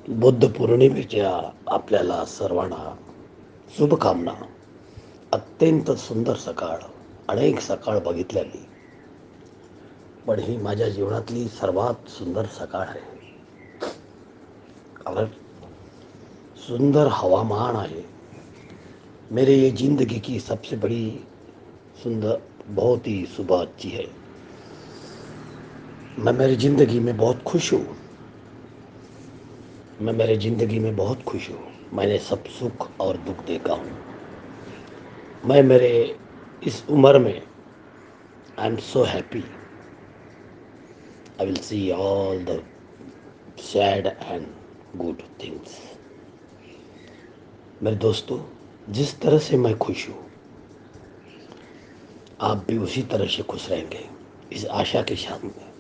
बुद्ध पौर्णिमेच्या आपल्याला सर्वांना शुभकामना. अत्यंत सुंदर सकाळ. अनेक सकाळ बघितल्या मी, पण ही माझ्या जीवनातली सर्वात सुंदर सकाळ आहे. कारण सुंदर हवामान आहे. मेरे ये जिंदगी की सबसे बड़ी सुंदर बहुत ही सुबह अच्छी है. मैं मेरी ज़िंदगी में बहुत खुश हूँ. मैं मेरे ज़िंदगी में बहुत खुश हूँ. मैंने सब सुख और दुख देखा हूँ. मैं मेरे इस उम्र में I am so happy. I will see all the sad and good things. मेरे दोस्तों, जिस तरह से मैं खुश हूँ, आप भी उसी तरह से खुश रहेंगे, इस आशा के साथ में.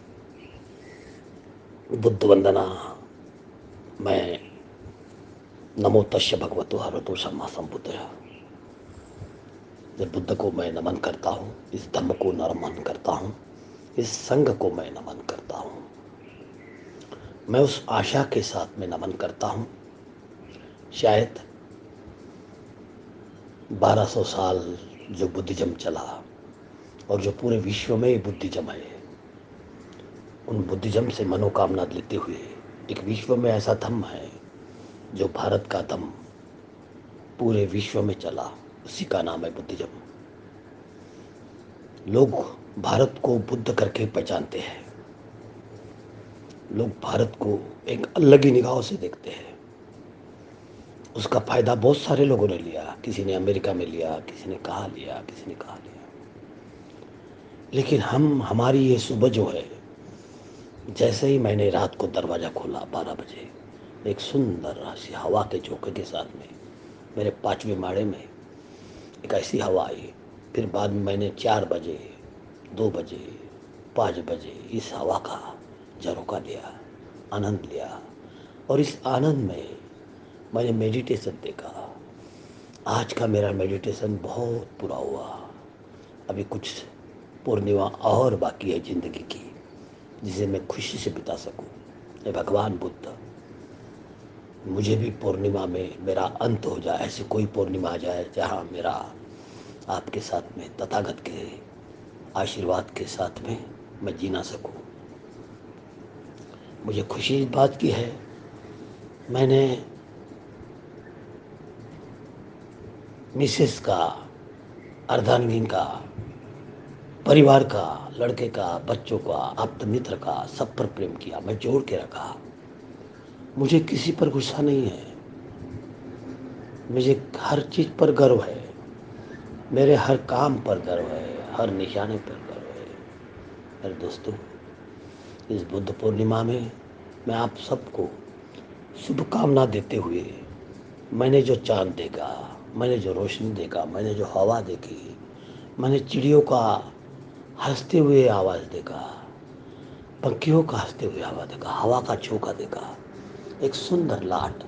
बुद्ध वंदना. मैं नमो तस्य भगवतो हरतो सम्मा संबुद्धया. इस बुद्ध को मैं नमन करता हूँ, इस धम्म को नमन करता हूँ, इस संघ को मैं नमन करता हूँ. मैं उस आशा के साथ में नमन करता हूँ. शायद 1200 साल जो बुद्धिज्म चला और जो पूरे विश्व में बुद्धिज्म है, उन बुद्धिज्म से मनोकामना लेते हुए एक विश्व में ऐसा धम्म है जो भारत का धम्म पूरे विश्व में चला, उसी का नाम है बुद्धिज्म. लोग भारत को बुद्ध करके पहचानते हैं. लोग भारत को एक अलग ही निगाहों से देखते हैं. उसका फायदा बहुत सारे लोगों ने लिया. किसी ने अमेरिका में लिया, किसी ने कहाँ लिया, किसी ने कहाँ लिया. लेकिन हमारी ये सुबह जो है, जैसे ही मैंने रात को दरवाज़ा खोला 12 बजे, एक सुंदर सी हवा के झोंके के साथ में मेरे 5वें माड़े में एक ऐसी हवा आई. फिर बाद में मैंने 4 बजे, 2 बजे, 5 बजे इस हवा का झरोका लिया, आनंद लिया. और इस आनंद में मैंने मेडिटेशन देखा. आज का मेरा मेडिटेशन बहुत पूरा हुआ. अभी कुछ पूर्णिमा और बाकी है ज़िंदगी की, जिसे मैं खुशी से बिता सकूं. ये भगवान बुद्ध, मुझे भी पूर्णिमा में मेरा अंत हो जाए, ऐसी कोई पूर्णिमा आ जाए जहाँ मेरा आपके साथ में तथागत के आशीर्वाद के साथ में मैं जीना सकूं. मुझे खुशी इस बात की है, मैंने मिसेस का, अर्धांगिनी का, परिवार का, लड़के का, बच्चों का, आप्त मित्र का, सब पर प्रेम किया. मैं जोड़ के रखा. मुझे किसी पर गुस्सा नहीं है. मुझे हर चीज़ पर गर्व है. मेरे हर काम पर गर्व है, हर निशाने पर गर्व है. मेरे दोस्तों, इस बुद्ध पूर्णिमा में मैं आप सबको शुभकामना देते हुए, मैंने जो चाँद देखा, मैंने जो रोशनी देखा, मैंने जो हवा देखी, मैंने चिड़ियों का हंसते हुए आवाज़ देखा, पंखियों का हंसते हुए आवाज़ देखा, हवा का झोंका देखा, एक सुंदर लाट.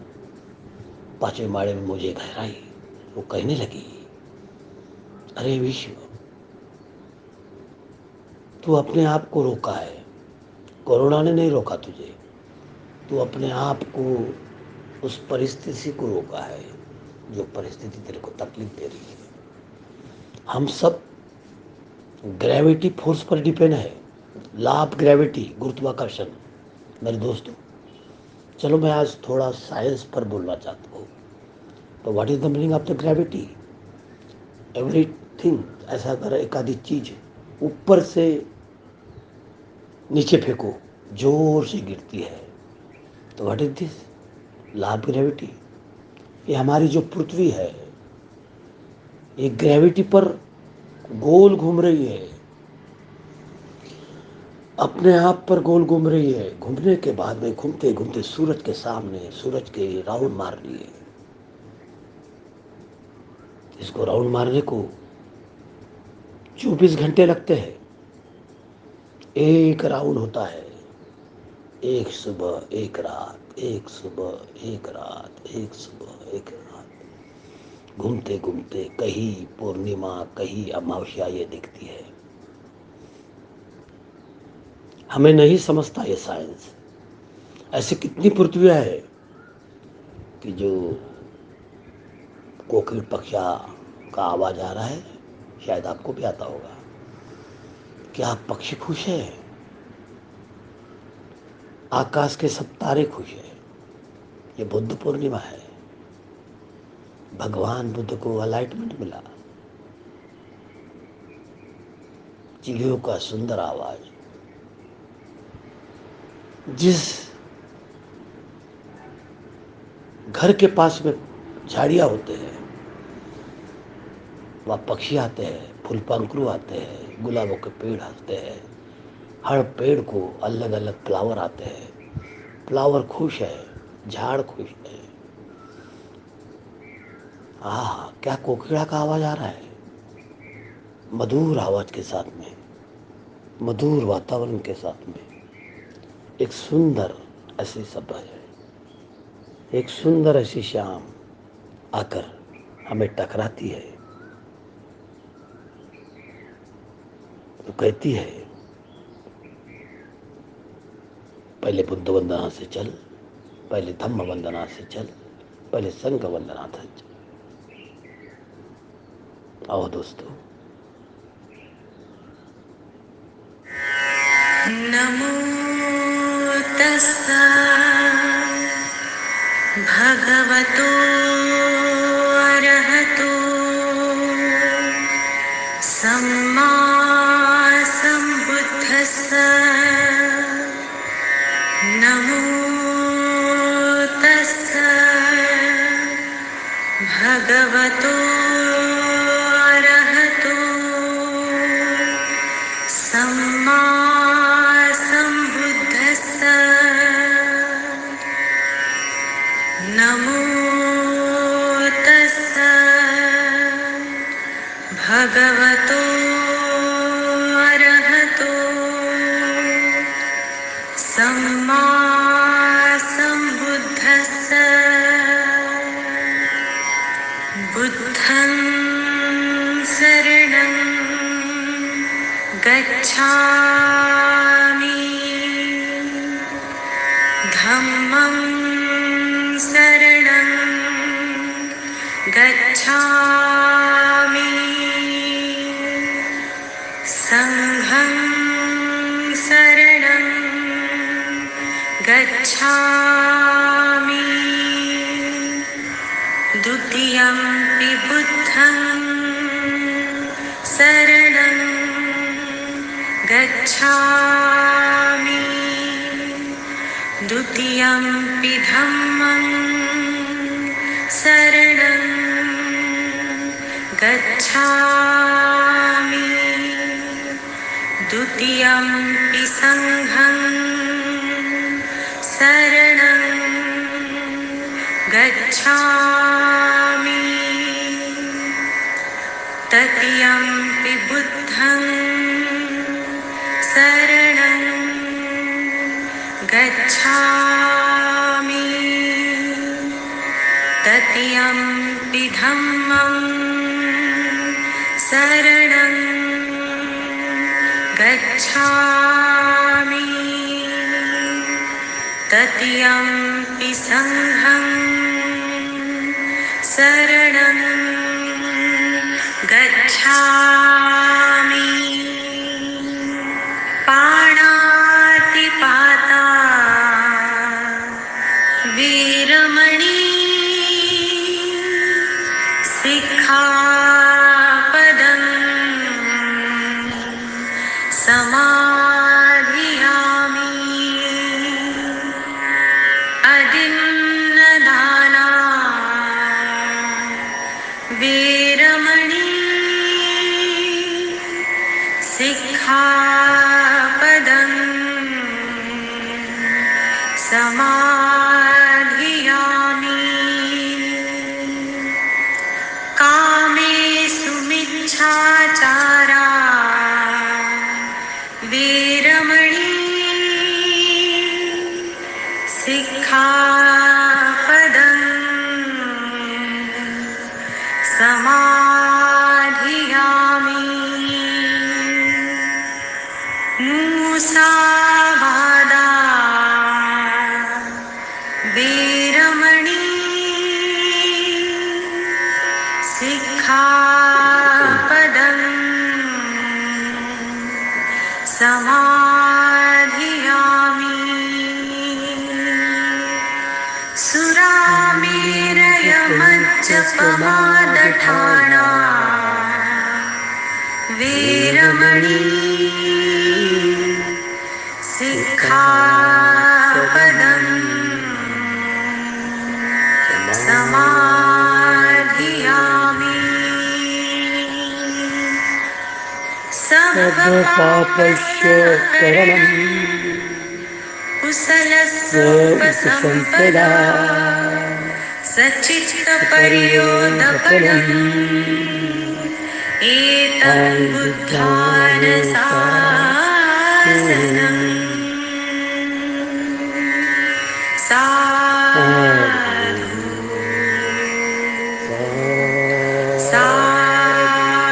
5वें माड़े में मुझे गहराई वो कहने लगी, अरे विश्व, तू अपने आप को रोका है, कोरोना ने नहीं रोका तुझे. तू अपने आप को, उस परिस्थिति को रोका है जो परिस्थिति तेरे को तकलीफ दे रही है. हम सब ग्रेविटी फोर्स पर डिपेंड है. लॉ ऑफ ग्रेविटी, गुरुत्वाकर्षण. मेरे दोस्तों, चलो मैं आज थोड़ा साइंस पर बोलना चाहता हूँ. तो what is the meaning of the gravity? Everything, ऐसा अगर एक आधी चीज ऊपर से नीचे फेंको, जोर से गिरती है, तो what is this? Law of gravity. ये हमारी जो पृथ्वी है, ये ग्रेविटी पर गोल घूम रही है, अपने आप पर गोल घूम रही है. घूमने के बाद में घूमते घूमते सूरज के सामने, सूरज के राउंड मार रही है. इसको राउंड मारने को 24 घंटे लगते हैं. एक राउंड होता है, एक सुबह एक रात, एक सुबह एक रात, एक सुबह एक रात. घूमते घूमते कहीं पूर्णिमा, कहीं अमावस्या ये दिखती है. हमें नहीं समझता ये साइंस. ऐसी कितनी पृथ्वियां है, कि जो कोकिल पक्षा का आवाज आ रहा है, शायद आपको भी आता होगा। क्या पक्षी खुश है? आकाश के सब तारे खुश है। ये बुद्ध पूर्णिमा है। भगवान बुद्ध को अलाइटमेंट मिला। चिड़ियों का सुंदर आवाज। जिस घर के पास में झाड़ियां होते हैं, वहाँ पक्षी आते हैं, फूल पंखरू आते हैं, गुलाबों के पेड़ आते हैं। हर पेड़ को अलग अलग फ्लावर आते हैं। फ्लावर खुश है, झाड़ खुश है। आहा, क्या कोकिला का आवाज आ रहा है। मधुर आवाज के साथ में, मधुर वातावरण के साथ में एक सुंदर ऐसी सभा है, एक सुंदर ऐसी शाम आकर हमें टकराती है। तो कहती है, पहले बुद्ध वंदना से चल, पहले धम्म वंदना से चल, पहले संघ वंदना से चल। आओ दोस्तों। नमो तस्सा भगवतो अरहतो सम्मा सम्बुद्धस्सा। नमो तस्सा भगवतो अरहतो सम्मा सम्बुद्धस्सा। नमो तस्सा भगवतो अरहतो सम्मा सम्बुद्धस्सा। बुद्धं शरणं गच्छामि, धम्मं शरणं गच्छामि, संघं शरणं गच्छामि, द्वितीयंपि बुद्धं शरणं गच्छामि, द्वितीयंपि धम्मं शरणं गच्छामि, द्वितीयंपि संघं शरणं गच्छामि, तृतीयंपि बुद्धं शरणं गच्छामि, तृतीयंपि धम्मं शरणं गच्छामि, तृतीयंपि संघं शरणं गच्छामि। पाणातिपाता वीरमणि सिक्खापदं समाधियामि, अदिन्नदाना वीरमणि सिक्खापदं समाधियामि, कामेषु मिच्छाचारा वीरमणि सिक्खापदं समाधियामि, मूसावादा वीरमणि समाधियामि सुरामेरयमज्जपमादठाना वीरमणि सिक्खापदम् समाधियामि सर्वपापस्य करणं कुशलस्योपसम्पदा सच्चित्तपर्योदपनम् एतं बुद्धानुशासनम् साधु साधु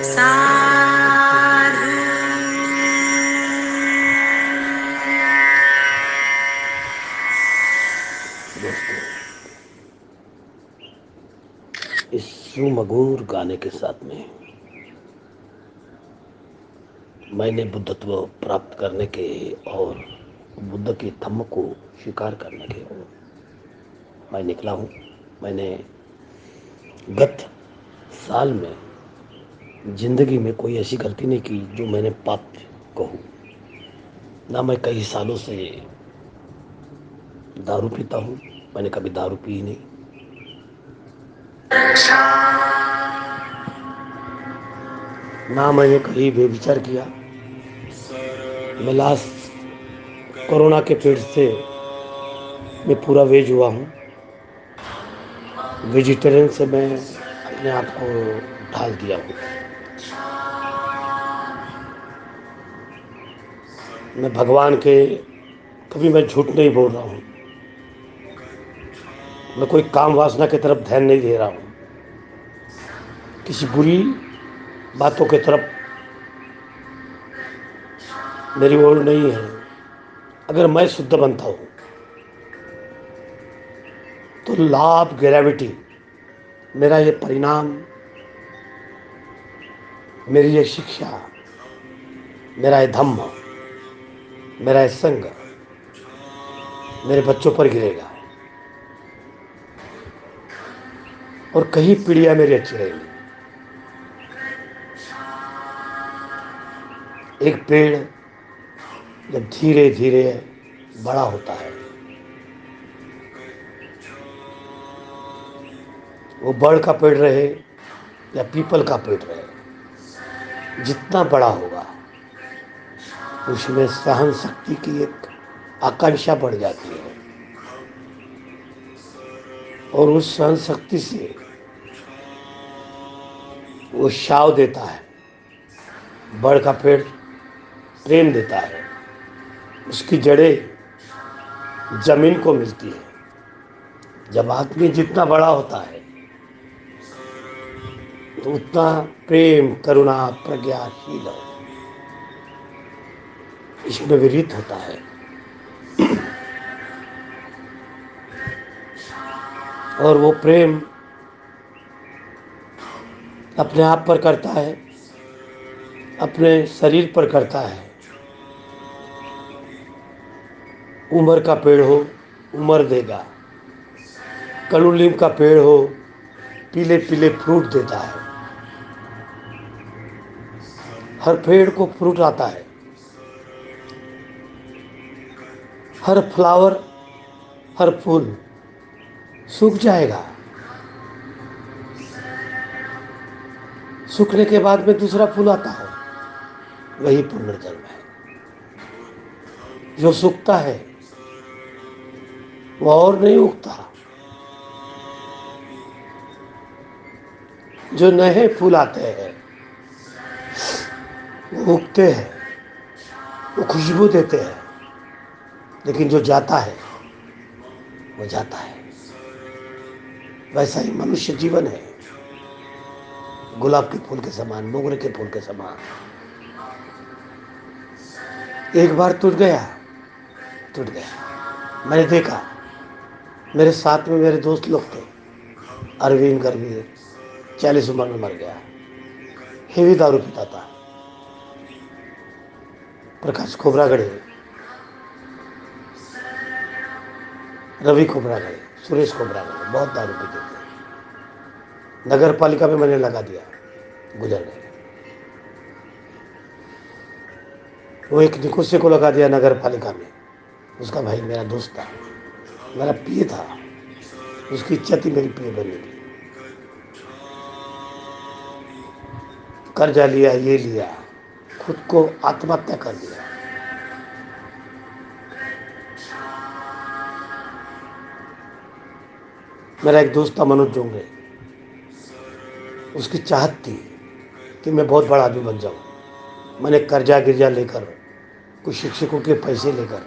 साधु। दोस्तों, इस सुमधुर गाने के साथ में मैंने बुद्धत्व प्राप्त करने के और बुद्ध के धम्म को स्वीकार करने के ओर मैं निकला हूँ। मैंने गत साल में जिंदगी में कोई ऐसी गलती नहीं की जो मैंने पाप कहूँ। ना मैं कई सालों से दारू पीता हूँ, मैंने कभी दारू पी नहीं। ना मैंने कहीं बेविचार किया। मैं लास्ट कोरोना के पीड़ से मैं पूरा वेज हुआ हूँ। वेजिटेरियन से मैं अपने आप को ढाल दिया हूँ। मैं भगवान के कभी मैं झूठ नहीं बोल रहा हूँ। मैं कोई काम वासना की तरफ ध्यान नहीं दे रहा हूँ। किसी बुरी बातों की तरफ मेरी ओर नहीं है। अगर मैं शुद्ध बनता हूँ तो लाभ ग्रेविटी, मेरा ये परिणाम, मेरी ये शिक्षा, मेरा ये धम्म, मेरा ये संग मेरे बच्चों पर गिरेगा और कई पीढ़ियां मेरी अच्छी रहेंगी। एक पेड़ जब धीरे धीरे बड़ा होता है, वो बड़ का पेड़ रहे या पीपल का पेड़ रहे, जितना बड़ा होगा उसमें सहन शक्ति की एक आकांक्षा बढ़ जाती है और उस सहन शक्ति से वो छांव देता है। बड़ का पेड़ प्रेम देता है, उसकी जड़ें जमीन को मिलती है। जब आदमी जितना बड़ा होता है तो उतना प्रेम, करुणा, प्रज्ञाशील इसमें विरहित होता है। और वो प्रेम अपने आप पर करता है, अपने शरीर पर करता है। उम्र का पेड़ हो उम्र देगा, कड़ू नीम का पेड़ हो पीले पीले फ्रूट देता है। हर पेड़ को फ्रूट आता है, हर फ्लावर, हर फूल सूख जाएगा, सूखने के बाद में दूसरा फूल आता है। वही पुनर्जन्म है। जो सूखता है वो और नहीं उगता, जो नए फूल आते हैं वो उगते हैं, वो खुशबू देते हैं, लेकिन जो जाता है वो जाता है। वैसा ही मनुष्य जीवन है, गुलाब के फूल के समान, मोगरे के फूल के समान। एक बार टूट गया, टूट गया। मैंने देखा, मेरे साथ में मेरे दोस्त लोग थे। अरविंद गर्वी 40 उम्र में मर गया। हेवी दारू पीता था। प्रकाश खोबरागड़े, रवि खोबरागड़े, सुरेश खोबरागड़े बहुत दारू पीते थे। नगर पालिका में मैंने लगा दिया, गुजर गए। वो एक निकुष्य को लगा दिया नगर पालिका में। उसका भाई मेरा दोस्त था, मेरा पीए था, उसकी इच्छा थी मेरी पीए बनने की। कर्जा लिया, ये लिया, खुद को आत्महत्या कर दिया। मेरा एक दोस्त था मनोज जोंगरे, उसकी चाहत थी कि मैं बहुत बड़ा आदमी बन जाऊं। मैंने कर्जा गिरजा लेकर, कुछ शिक्षकों के पैसे लेकर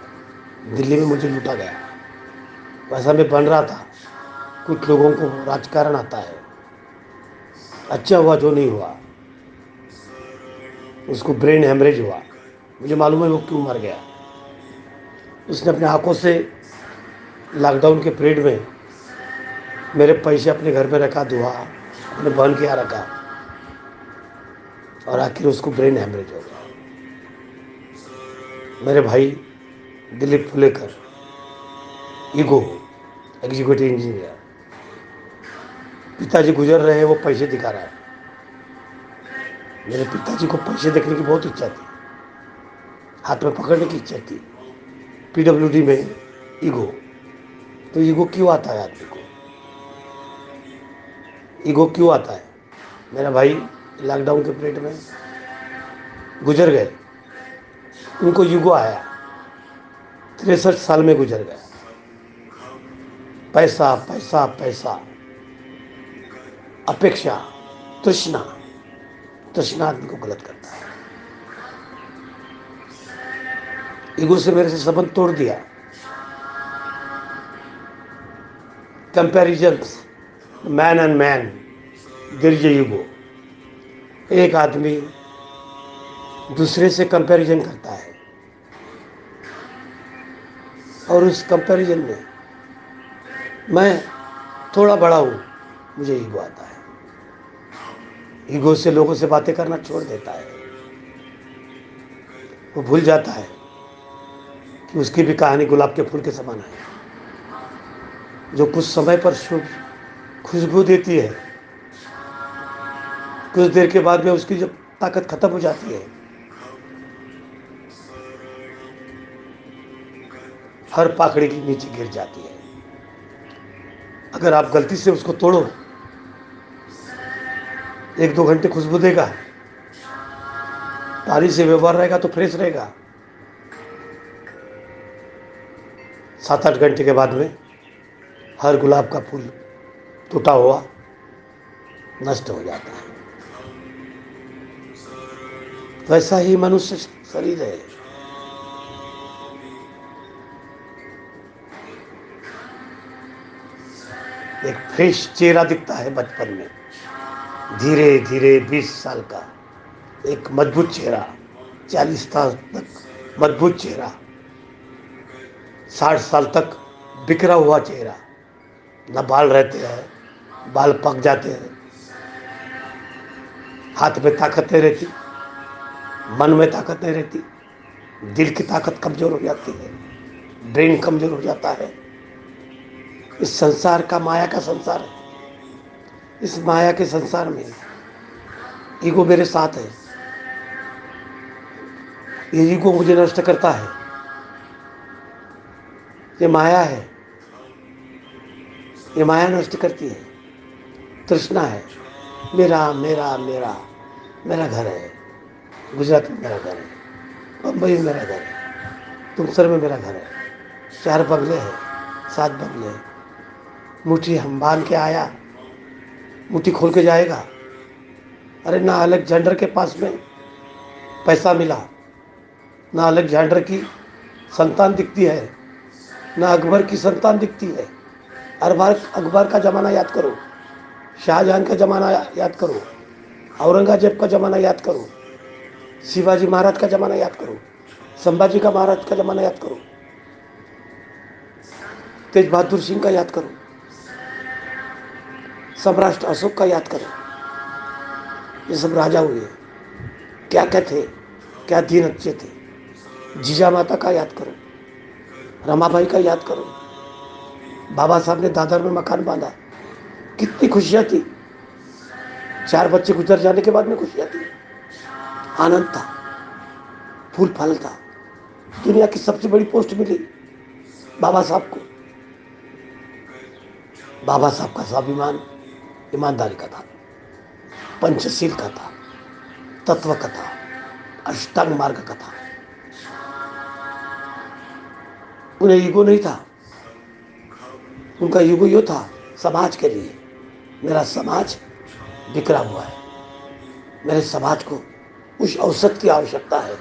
दिल्ली में मुझे लूटा गया। वैसा मैं बन रहा था। कुछ लोगों को राजकारण आता है, अच्छा हुआ जो नहीं हुआ, उसको ब्रेन हेमरेज हुआ। मुझे मालूम है वो क्यों मर गया। उसने अपने आंखों से लॉकडाउन के पीरियड में मेरे पैसे अपने घर में रखा, दुआ अपने बहन के यहाँ रखा, और आखिर उसको ब्रेन हेमरेज हो गया। मेरे भाई दिलीप फुलेकर, ईगो, एग्जीक्यूटिव इंजीनियर, पिताजी गुजर रहे हैं, वो पैसे दिखा रहा है। मेरे पिताजी को पैसे देखने की बहुत इच्छा थी, हाथ में पकड़ने की इच्छा थी। पीडब्ल्यूडी में ईगो, तो ईगो क्यों आता है आदमी को? ईगो क्यों आता है? मेरा भाई लॉकडाउन के पीरियड में गुजर गए, उनको ईगो आया, 63 साल में गुजर गया। पैसा पैसा पैसा, अपेक्षा, तृष्णा, तृष्णा आदमी को गलत करता है। ईगो से मेरे से संबंध तोड़ दिया। Comparisons, man and man, there is ego. एक आदमी दूसरे से कंपैरिजन करता है और उस कंपैरिजन में मैं थोड़ा बड़ा हूँ, मुझे ईगो आता है। ईगो से लोगों से बातें करना छोड़ देता है। वो भूल जाता है कि उसकी भी कहानी गुलाब के फूल के समान है, जो कुछ समय पर शुभ खुशबू देती है, कुछ देर के बाद में उसकी जब ताकत खत्म हो जाती है, हर पाकड़ी के नीचे गिर जाती है। अगर आप गलती से उसको तोड़ो, 1-2 घंटे खुशबू देगा, पानी से व्यवहार रहेगा तो फ्रेश रहेगा। 7-8 घंटे के बाद में हर गुलाब का फूल टूटा हुआ नष्ट हो जाता है। वैसा ही मनुष्य शरीर है। एक फ्रेश चेहरा दिखता है बचपन में, धीरे धीरे 20 साल का एक मजबूत चेहरा, 40 साल तक मजबूत चेहरा, 60 साल तक बिखरा हुआ चेहरा। न बाल रहते हैं, बाल पक जाते हैं, हाथ में ताकत नहीं रहती, मन में ताकत नहीं रहती, दिल की ताकत कमजोर हो जाती है, ब्रेन कमजोर हो जाता है। इस संसार का माया का संसार है। इस माया के संसार में ईगो मेरे साथ है। ये ईगो मुझे नष्ट करता है। ये माया है, ये माया नष्ट करती है। तृष्णा है, मेरा मेरा मेरा, मेरा घर है, गुजरात में मेरा घर है, बम्बई में मेरा घर है, तुमसर में मेरा घर है, 4 बंगले हैं, 7 बंगले हैं। मुट्ठी हम बांध के आया, मुट्ठी खोल के जाएगा। अरे ना अलेक्जेंडर के पास में पैसा मिला, ना अलेक्जेंडर की संतान दिखती है, ना अकबर की संतान दिखती है। अकबर का ज़माना याद करो, शाहजहां का ज़माना याद करो, औरंगजेब का ज़माना याद करो, शिवाजी महाराज का ज़माना याद करो, संभाजी का महाराज का ज़माना याद करो, तेज बहादुर सिंह का याद करो, सम्राट अशोक का याद करो। ये सब राजा हुए, क्या क्या थे, क्या दिन अच्छे थे। जीजा माता का याद करो, रमाबाई का याद करो, बाबा साहब ने दादर में मकान बांधा, कितनी खुशियाँ थी। 4 बच्चे गुजर जाने के बाद में खुशियाँ थी, आनंद था, फूल फल था। दुनिया की सबसे बड़ी पोस्ट मिली बाबा साहब को। बाबा साहब का स्वाभिमान ईमानदारी का था, पंचशील का था, तत्व का था, अष्टांग मार्ग का था। उन्हें ईगो नहीं था, उनका ईगो यो था समाज के लिए। मेरा समाज बिखरा हुआ है, मेरे समाज को उस औसत की आवश्यकता है।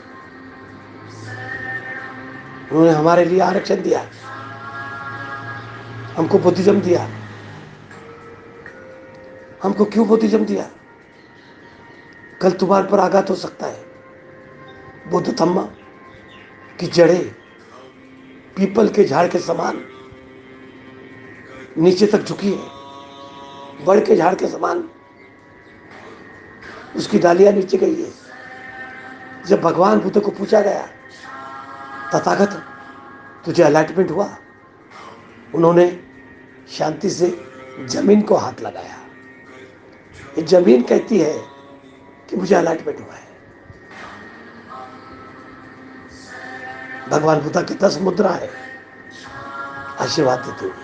उन्होंने हमारे लिए आरक्षण दिया, हमको बुद्धिज्म दिया। हमको क्यों बुद्धिज्म दिया? कल तुम्हारे पर आघात हो सकता है। बुद्ध धम्मा की जड़ें पीपल के झाड़ के समान नीचे तक झुकी है, बड़ के झाड़ के समान उसकी डालियां नीचे गई है। जब भगवान बुद्ध को पूछा गया, तथागत तुझे अलॉटमेंट हुआ? उन्होंने शांति से जमीन को हाथ लगाया। ये जमीन कहती है कि मुझे अलॉटमेंट हुआ है। भगवान बुद्ध की 10 मुद्रा है, आशीर्वाद देते हुए,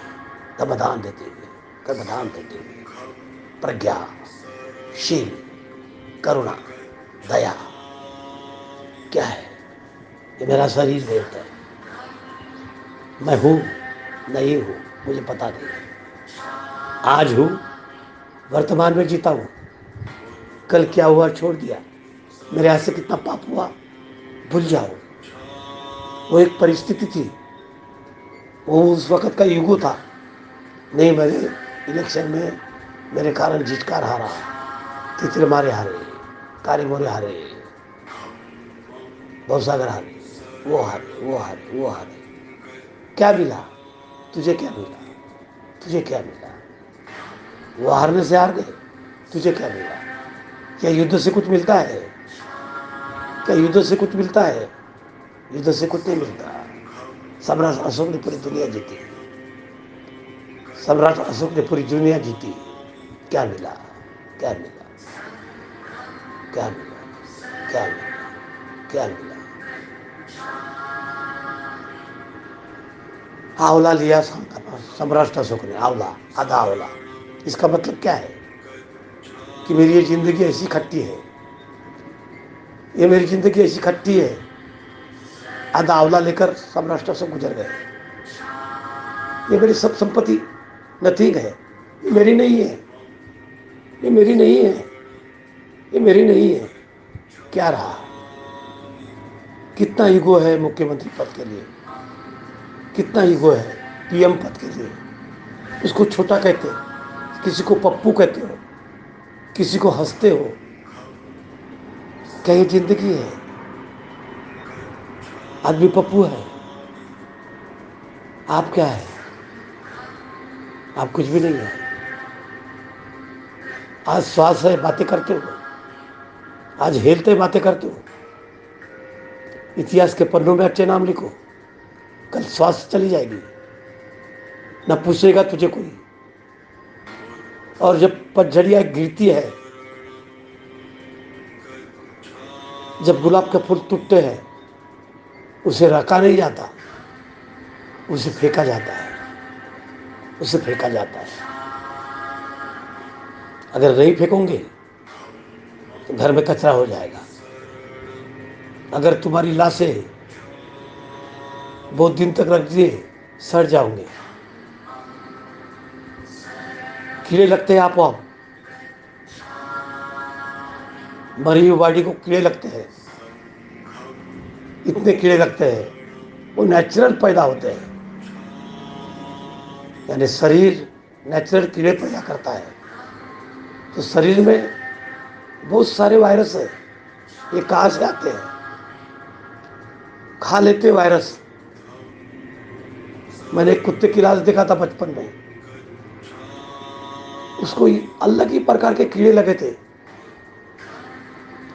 समाधान देते हुए, कर्मधान देते हुए, प्रज्ञा, शील, करुणा, दया। क्या है? ये मेरा शरीर देवता है, मैं हूँ नहीं हूँ मुझे पता नहीं, आज हूँ, वर्तमान में जीता हूँ, कल क्या हुआ छोड़ दिया, मेरे हाथ से कितना पाप हुआ भूल जाओ। वो एक परिस्थिति थी, वो उस वक्त का ईगो था। नहीं, मेरे इलेक्शन में मेरे कारण जीतकार हारा, तितरे मारे हारे, कारे मोरे हारे, भवसागर हारे, वो हारे, वो हारे, वो हारे। क्या मिला तुझे? क्या मिला तुझे? क्या मिला? वो हारने से हार गए, तुझे क्या मिला? क्या युद्ध से कुछ मिलता है? क्या युद्ध से कुछ मिलता है? युद्ध से कुछ नहीं मिलता। सम्राट अशोक ने पूरी दुनिया जीती, सम्राट अशोक ने पूरी दुनिया जीती। क्या मिला? क्या मिला? क्या मिला? क्या मिला? क्या मिला? आंवला लिया सम्राट अशोक ने, आंवला, आधा आंवला। इसका मतलब क्या है? कि मेरी ये जिंदगी ऐसी खट्टी है, ये मेरी जिंदगी ऐसी खट्टी है। आधा आंवला लेकर सम्राट अशोक गुजर गए। ये मेरी सब संपत्ति नथिंग है, ये मेरी नहीं है, ये मेरी नहीं है, ये मेरी नहीं है। क्या रहा? कितना ईगो है मुख्यमंत्री पद के लिए, कितना ईगो है पीएम पद के लिए। उसको छोटा कहते हो, किसी को पप्पू कहते हो, किसी को हंसते हो। क्या ये जिंदगी है? आदमी पप्पू है, आप क्या है? आप कुछ भी नहीं है। आज श्वास है, बातें करते हो, आज हेलते बातें करते हो। इतिहास के पन्नों में अच्छे नाम लिखो, कल श्वास चली जाएगी, ना पूछेगा तुझे कोई। और जब पतझड़ियाँ गिरती है, जब गुलाब के फूल टूटते हैं, उसे रखा नहीं जाता, उसे फेंका जाता है, उसे फेंका जाता है। अगर नहीं फेंकोगे तो घर में कचरा हो जाएगा। अगर तुम्हारी लाशें बहुत दिन तक रख दिए, सड़ जाओगे, कीड़े लगते हैं। आप मरी हुई बॉडी को कीड़े लगते हैं, इतने कीड़े लगते हैं, वो नेचुरल पैदा होते हैं। यानी शरीर नेचुरल कीड़े पैदा करता है। तो शरीर में बहुत सारे वायरस है, ये कहाँ से आते हैं? खा लेते वायरस। मैंने एक कुत्ते की लाश देखा था बचपन में, उसको अलग ही प्रकार के कीड़े लगे थे।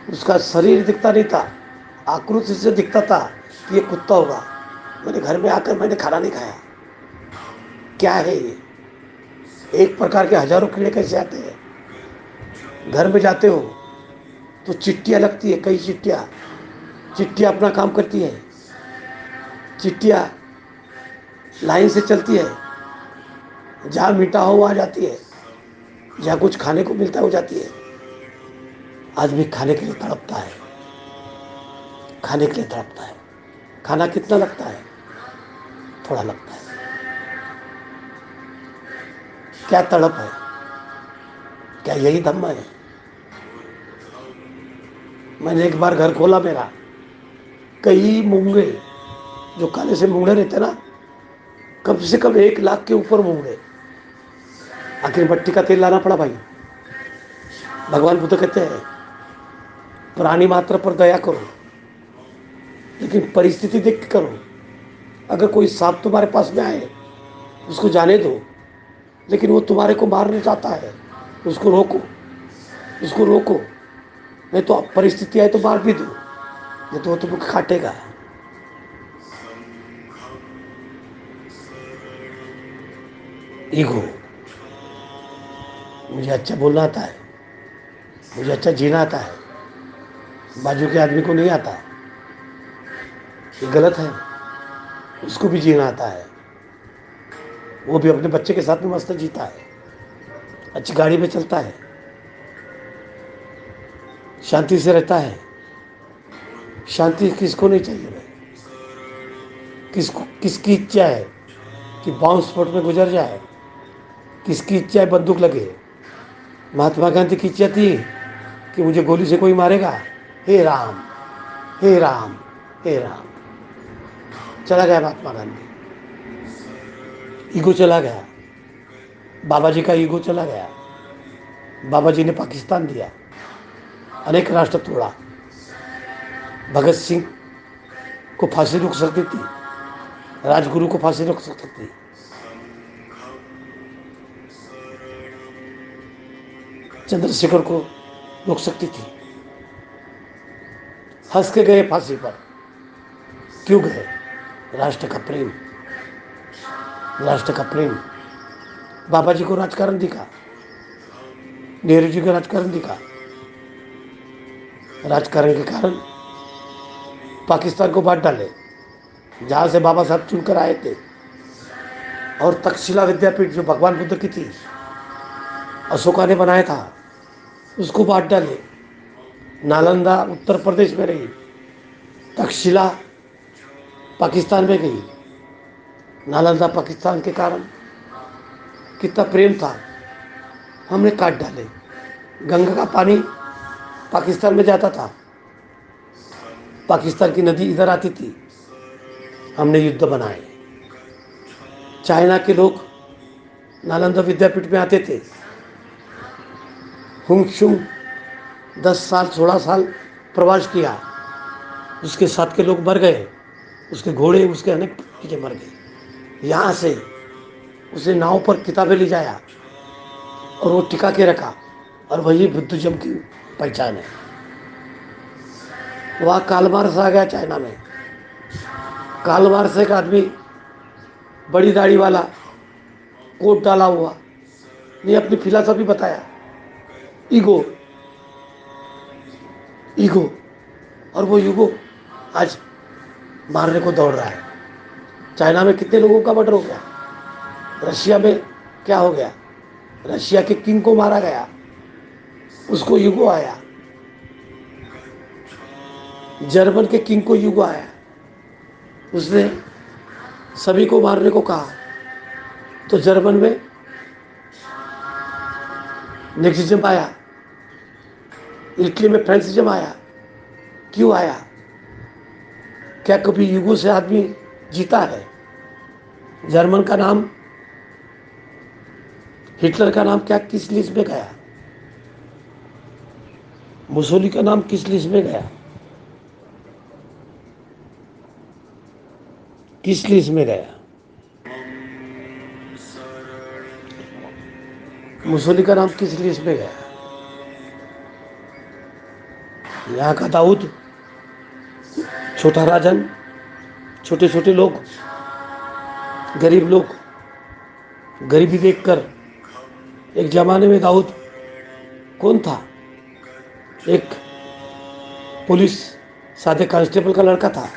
उसका शरीर दिखता नहीं था, आकृति से दिखता था कि ये कुत्ता होगा। मैंने घर में आकर मैंने खाना नहीं खाया। क्या है ये? एक प्रकार के हजारों कीड़े कैसे आते हैं? घर में जाते हो तो चिट्टियाँ लगती है, कई चिट्टियाँ। चिट्टियाँ अपना काम करती है, चिट्टियाँ लाइन से चलती है, जहाँ मीठा हो वहाँ जाती है, जहाँ कुछ खाने को मिलता है वो जाती है। आदमी खाने के लिए तड़पता है, खाने के लिए तड़पता है। खाना कितना लगता है? थोड़ा लगता है। क्या तड़प है? क्या यही धम्म है? मैंने एक बार घर खोला मेरा, कई मूंगे, जो काले से मूंगे रहते ना, कम से कम 1 लाख के ऊपर मूंगे। आखिर मट्टी का तेल लाना पड़ा भाई। भगवान बुद्ध कहते हैं प्राणी मात्र पर दया करो, लेकिन परिस्थिति देख के करो। अगर कोई सांप तुम्हारे पास में आए, उसको जाने दो, लेकिन वो तुम्हारे को मारना चाहता है, उसको रोको, उसको रोको। नहीं तो परिस्थिति आए तो मार भी दो, नहीं तो वो तुमको काटेगा। ईगो। मुझे अच्छा बोलना आता है, मुझे अच्छा जीना आता है, बाजू के आदमी को नहीं आता, ये गलत है। उसको भी जीना आता है, वो भी अपने बच्चे के साथ में मस्त जीता है, अच्छी गाड़ी में चलता है, शांति से रहता है। शांति किसको नहीं चाहिए भाई? किसकी इच्छा है कि बॉम्ब स्फोट में गुजर जाए? किसकी इच्छा है बंदूक लगे? महात्मा गांधी की इच्छा थी कि मुझे गोली से कोई मारेगा, हे राम, हे राम, हे राम। चला गया महात्मा गांधी, ईगो चला गया। बाबा जी का ईगो चला गया। बाबा जी ने पाकिस्तान दिया, अनेक राष्ट्र तोड़ा। भगत सिंह को फांसी रुक सकती थी, राजगुरु को फांसी रुक सकती थी। चंद्रशेखर को रोक सकती थी। हंस के गए फांसी पर। क्यों गए? राष्ट्र का प्रेम, राष्ट्र का प्रेम। बाबा जी को राजकारण दिखा, नेहरू जी को राजकारण दिखा। राजकारण के कारण पाकिस्तान को बांट डाले, जहाँ से बाबा साहब चुनकर आए थे। और तक्षशिला विद्यापीठ जो भगवान बुद्ध की थी, अशोका ने बनाया था, उसको बांट डाले। नालंदा उत्तर प्रदेश में रही, तक्षशिला पाकिस्तान में गई। नालंदा पाकिस्तान के कारण कितना प्रेम था, हमने काट डाले। गंगा का पानी पाकिस्तान में जाता था, पाकिस्तान की नदी इधर आती थी, हमने युद्ध बनाए। चाइना के लोग नालंदा विद्यापीठ में आते थे। हुंगशुंग 10 साल 16 साल प्रवास किया, उसके साथ के लोग मर गए, उसके घोड़े, उसके अनेक चीज़ें मर गई। यहाँ से उसे नाव पर किताबें ले जाया और वो टिका के रखा, और वही बुद्धिज्म की पहचान है। वहाँ कार्ल मार्क्स आ गया चाइना में। कार्ल मार्क्स एक आदमी, बड़ी दाढ़ी वाला, कोट डाला हुआ, ने अपनी फिलॉसफी बताया, ईगो, ईगो। और वो ईगो आज मारने को दौड़ रहा है। चाइना में कितने लोगों का मर्डर हो गया, रशिया में क्या हो गया, रशिया के किंग को मारा गया, उसको ईगो आया। जर्मन के किंग को ईगो आया, उसने सभी को मारने को कहा, तो जर्मन में नेक्सिज्म आया, इटली में फ्रांसिज्म आया। क्यों आया? क्या कभी ईगो से आदमी जीता है? जर्मन का नाम, हिटलर का नाम क्या किस लिस्ट में गया? मुसोली का नाम किस लिस्ट में गया? किस लिस्ट में गया? मुसोली का नाम किस लिस्ट में गया? यहाँ का दाऊद, छोटा राजन, छोटे छोटे लोग, गरीब लोग, गरीबी देखकर, एक जमाने में दाऊद कौन था? एक पुलिस सादे कांस्टेबल का लड़का था।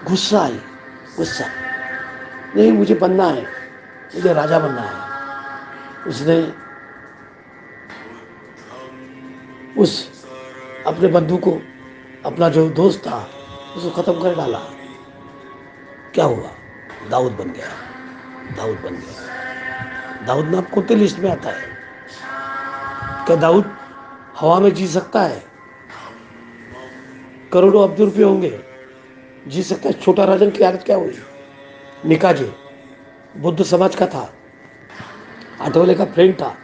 गुस्सा आई, गुस्सा, नहीं मुझे बनना है, मुझे राजा बनना है। उसने उस अपने बंधु को, अपना जो दोस्त था, उसको खत्म कर डाला। क्या हुआ? दाऊद बन गया, दाऊद बन गया। दाऊद नाम कौन लिस्ट में आता है? क्या दाऊद हवा में जी सकता है? करोड़ों अब्ज रुपये होंगे, जी सकता है? छोटा राजन की आदत क्या हुई? निकाजे बुद्ध समाज का था, आठवले का फ्रेंड था।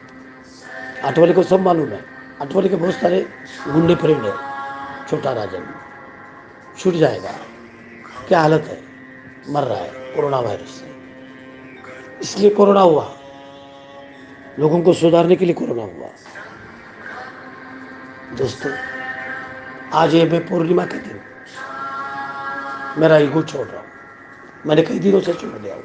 आठवले को सब मालूम है, आठवले के बहुत सारे गुंडे फ्रेंड है। छोटा राजन छूट जाएगा। क्या हालत है, मर रहा है कोरोना वायरस से। इसलिए कोरोना हुआ, लोगों को सुधारने के लिए कोरोना हुआ। दोस्तों, आज ये मैं पूर्णिमा के दिन मेरा ईगो छोड़ रहा हूँ। मैंने कई दिनों से छोड़ दिया हूँ।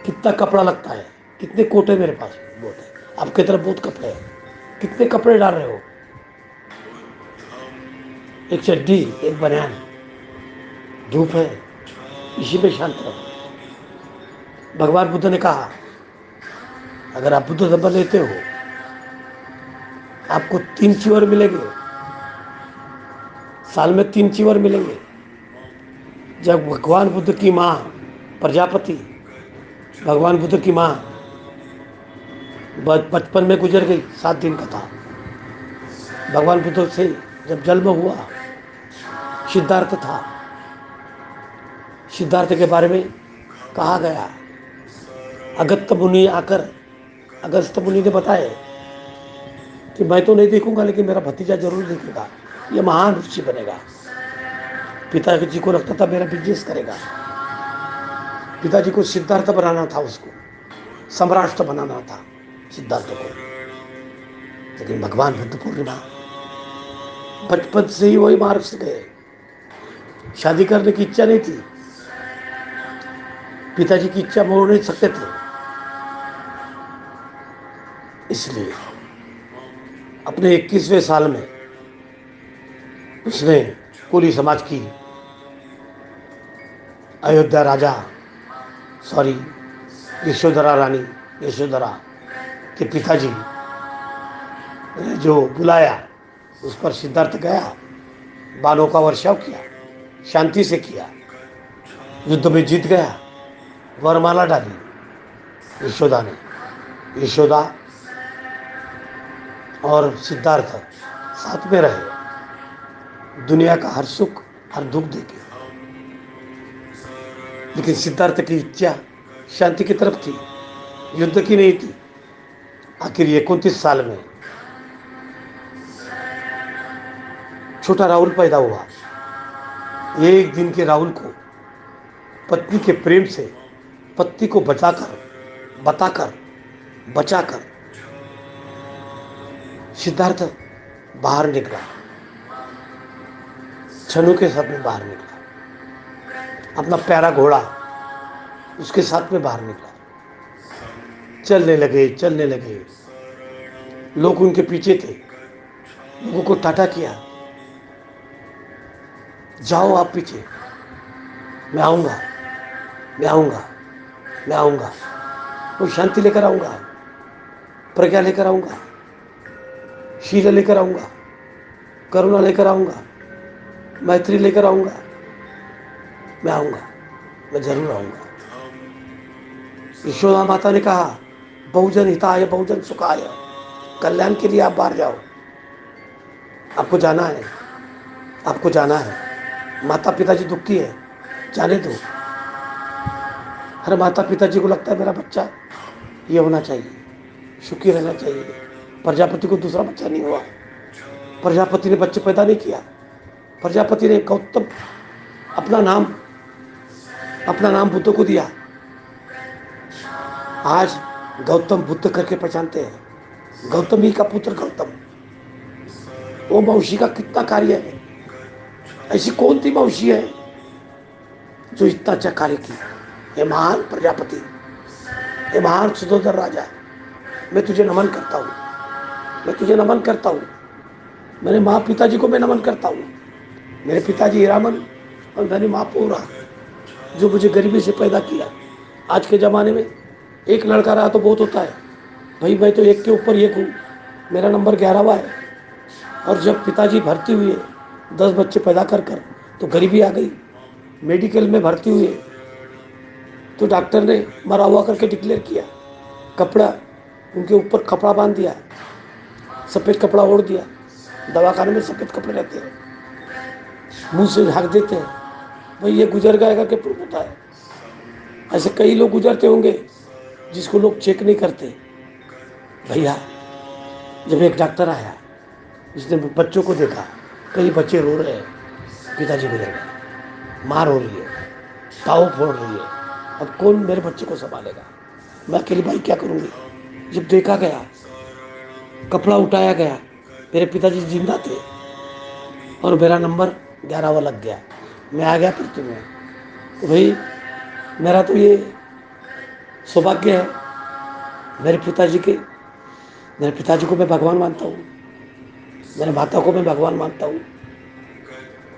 कितना कपड़ा लगता है, कितने कोट है मेरे पास, बहुत है। आपकी तरफ बहुत कपड़े हैं, कितने कपड़े डाल रहे हो? एक चड्डी, एक बनियान, धूप है, इसी में शांत रहो। भगवान बुद्ध ने कहा, अगर आप बुद्ध धम्म लेते हो, आपको 3 चीवर मिलेंगे, साल में 3 चीवर मिलेंगे। जब भगवान बुद्ध की माँ प्रजापति, भगवान बुद्ध की माँ बचपन में गुजर गई, 7 दिन का था। भगवान बुद्ध से जब जन्म हुआ, सिद्धार्थ था। सिद्धार्थ के बारे में कहा गया, अगस्त्य मुनि आकर, अगस्त्य मुनि ने बताए कि मैं तो नहीं देखूंगा, लेकिन मेरा भतीजा जरूर देखेगा, ये महान ऋषि बनेगा। पिताजी को लगता था मेरा बिजनेस करेगा। पिताजी को सिद्धार्थ बनाना था, उसको सम्राट बनाना था सिद्धार्थ को। लेकिन भगवान बुद्ध पूर्णिमा, बचपन से ही वही मार्ग से गए। शादी करने की इच्छा नहीं थी, पिताजी की इच्छा मोड़ नहीं सकते थे। इसलिए अपने 21वें साल में उसने कुली समाज की अयोध्या राजा, सॉरी यशोधरा रानी, यशोधरा के पिताजी ने जो बुलाया, उस पर सिद्धार्थ गया, बाणों का वर्षाव किया, शांति से किया, युद्ध में जीत गया, वरमाला डाली यशोदा ने। यशोदा और सिद्धार्थ साथ में रहे, दुनिया का हर सुख हर दुख देखे। लेकिन सिद्धार्थ की इच्छा शांति की तरफ थी, युद्ध की नहीं थी। आखिर 29 साल में छोटा राहुल पैदा हुआ। एक दिन के राहुल को पत्नी के प्रेम से, पत्नी को बताकर बचाकर सिद्धार्थ बाहर निकला, छनु के साथ में बाहर निकला, अपना प्यारा घोड़ा उसके साथ में बाहर निकला। चलने लगे, लोग उनके पीछे थे, लोगों को टाटा किया, जाओ आप पीछे, मैं आऊँगा, वो शांति लेकर आऊँगा, प्रज्ञा लेकर आऊँगा, शील लेकर आऊँगा, करुणा लेकर आऊँगा, मैत्री लेकर आऊँगा, मैं जरूर आऊँगा। यशोदा माता ने कहा, बहुजन हिताय बहुजन सुखाय, कल्याण के लिए आप बाहर जाओ, आपको जाना है। माता पिताजी दुखी है, जाने दो। हर माता पिताजी को लगता है मेरा बच्चा ये होना चाहिए, सुखी रहना चाहिए। प्रजापति को दूसरा बच्चा नहीं हुआ, प्रजापति ने बच्चे पैदा नहीं किया। प्रजापति ने गौतम अपना नाम बुद्ध को दिया। आज गौतम बुद्ध करके पहचानते हैं, गौतम ही का पुत्र गौतम। वो मौसी का कितना कार्य है। ऐसी कौन सी मौसी है जो इतना अच्छा कार्य की। हे महान प्रजापति, हे महान सुदोधर राजा, मैं तुझे नमन करता हूँ, मैं तुझे नमन करता हूँ। मेरे माँ पिताजी को मैं नमन करता हूँ। मेरे पिताजी हीरामन और मेरी माँ पूरा, जो मुझे गरीबी से पैदा किया। आज के ज़माने में एक लड़का रहा तो बहुत होता है भाई, मैं तो एक के ऊपर एक हूँ, मेरा नंबर 11वां है। और जब पिताजी भर्ती हुए 10 बच्चे पैदा कर कर तो गरीबी आ गई। मेडिकल में भर्ती हुए तो डॉक्टर ने मरा हुआ करके डिक्लेयर किया। कपड़ा उनके ऊपर कपड़ा बांध दिया, सफ़ेद कपड़ा ओढ़ दिया। दवाखाने में सफ़ेद कपड़े रहते हैं, मुंह से झाँक देते हैं, भाई ये गुजर गया करके प्रूफ होता है। ऐसे कई लोग गुजरते होंगे जिसको लोग चेक नहीं करते। भैया जब एक डॉक्टर आया, उसने बच्चों को देखा, कई बच्चे रो रहे हैं, पिताजी गुजर गए, माँ रो रही है, ताऊ फोड़ रही है, अब कौन मेरे बच्चे को संभालेगा। मैं अकेली भाई क्या करूँगी। जब देखा गया, कपड़ा उठाया गया, मेरे पिताजी जिंदा थे और मेरा नंबर 11वां लग गया। मैं आ गया पृथ्वी में। तो भाई मेरा तो ये सौभाग्य है। मेरे पिताजी के मेरे पिताजी को मैं भगवान मानता हूँ, मेरे माता को मैं भगवान मानता हूँ।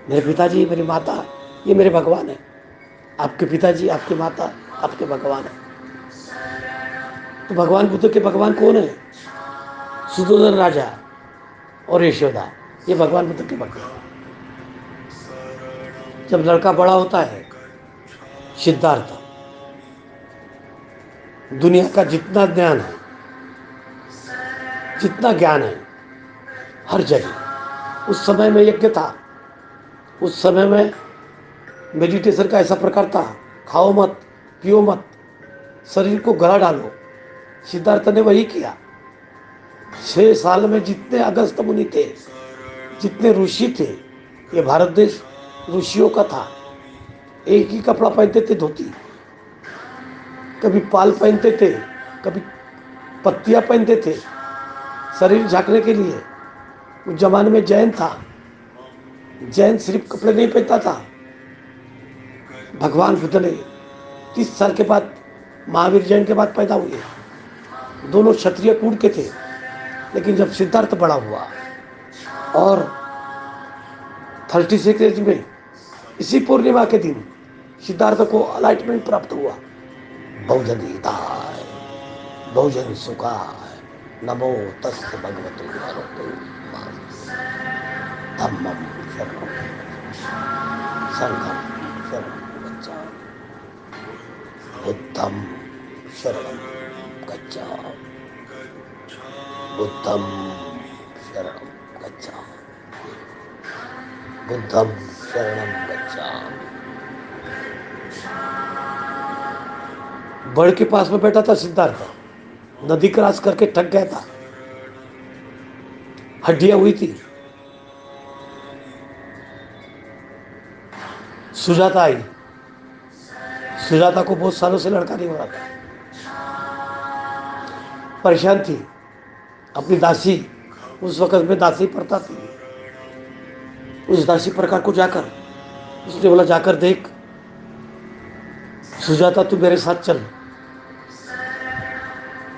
मेरे पिताजी, मेरी माता, ये मेरे भगवान है। आपके पिताजी, आपकी माता, आपके भगवान है। तो भगवान बुद्ध के भगवान कौन है? सुदोधन राजा और यशोदा, ये भगवान बुद्ध के भगवान। जब लड़का बड़ा होता है, सिद्धार्थ, दुनिया का जितना ज्ञान है, जितना ज्ञान है, हर जगह। उस समय में यज्ञ था, उस समय में मेडिटेशन का ऐसा प्रकार था, खाओ मत, पियो मत, शरीर को गला डालो। सिद्धार्थ ने वही किया। 6 साल में जितने अगस्त मुनि थे, जितने ऋषि थे, ये भारत देश ऋषियों का था। एक ही कपड़ा पहनते थे, धोती, कभी पाल पहनते थे, कभी पत्तियां पहनते थे शरीर झांकने के लिए। उस जमाने में जैन था, जैन सिर्फ कपड़े नहीं पहनता था। भगवान बुद्ध ने 30 साल के बाद, महावीर जैन के बाद पैदा हुए। दोनों क्षत्रिय कुल के थे। लेकिन जब सिद्धार्थ बड़ा हुआ और 36 एज में, इसी पूर्णिमा के दिन सिद्धार्थ को अलाइटमेंट प्राप्त हुआ। बहुजन हिताय, बहुजन सुखाय, नमो तस्य भगवतो अरहतो धम्मं शरणं संघं शरणं गच्छामि, बुद्धं शरणं गच्छामि, बुद्धं शरणं गच्छामि, बुद्धं शरणं गच्छामि। बड़ के पास में बैठा था सिद्धार्थ, नदी क्रॉस करके थक गया था, हड्डियां हुई थी। सुजाता आई। सुजाता को बहुत सालों से लड़का नहीं हो रहा था, परेशान थी। अपनी दासी, उस वक्त में दासी प्रथा थी, उस दासी प्रकार को जाकर उसने बोला, जाकर देख सुजाता, तू मेरे साथ चल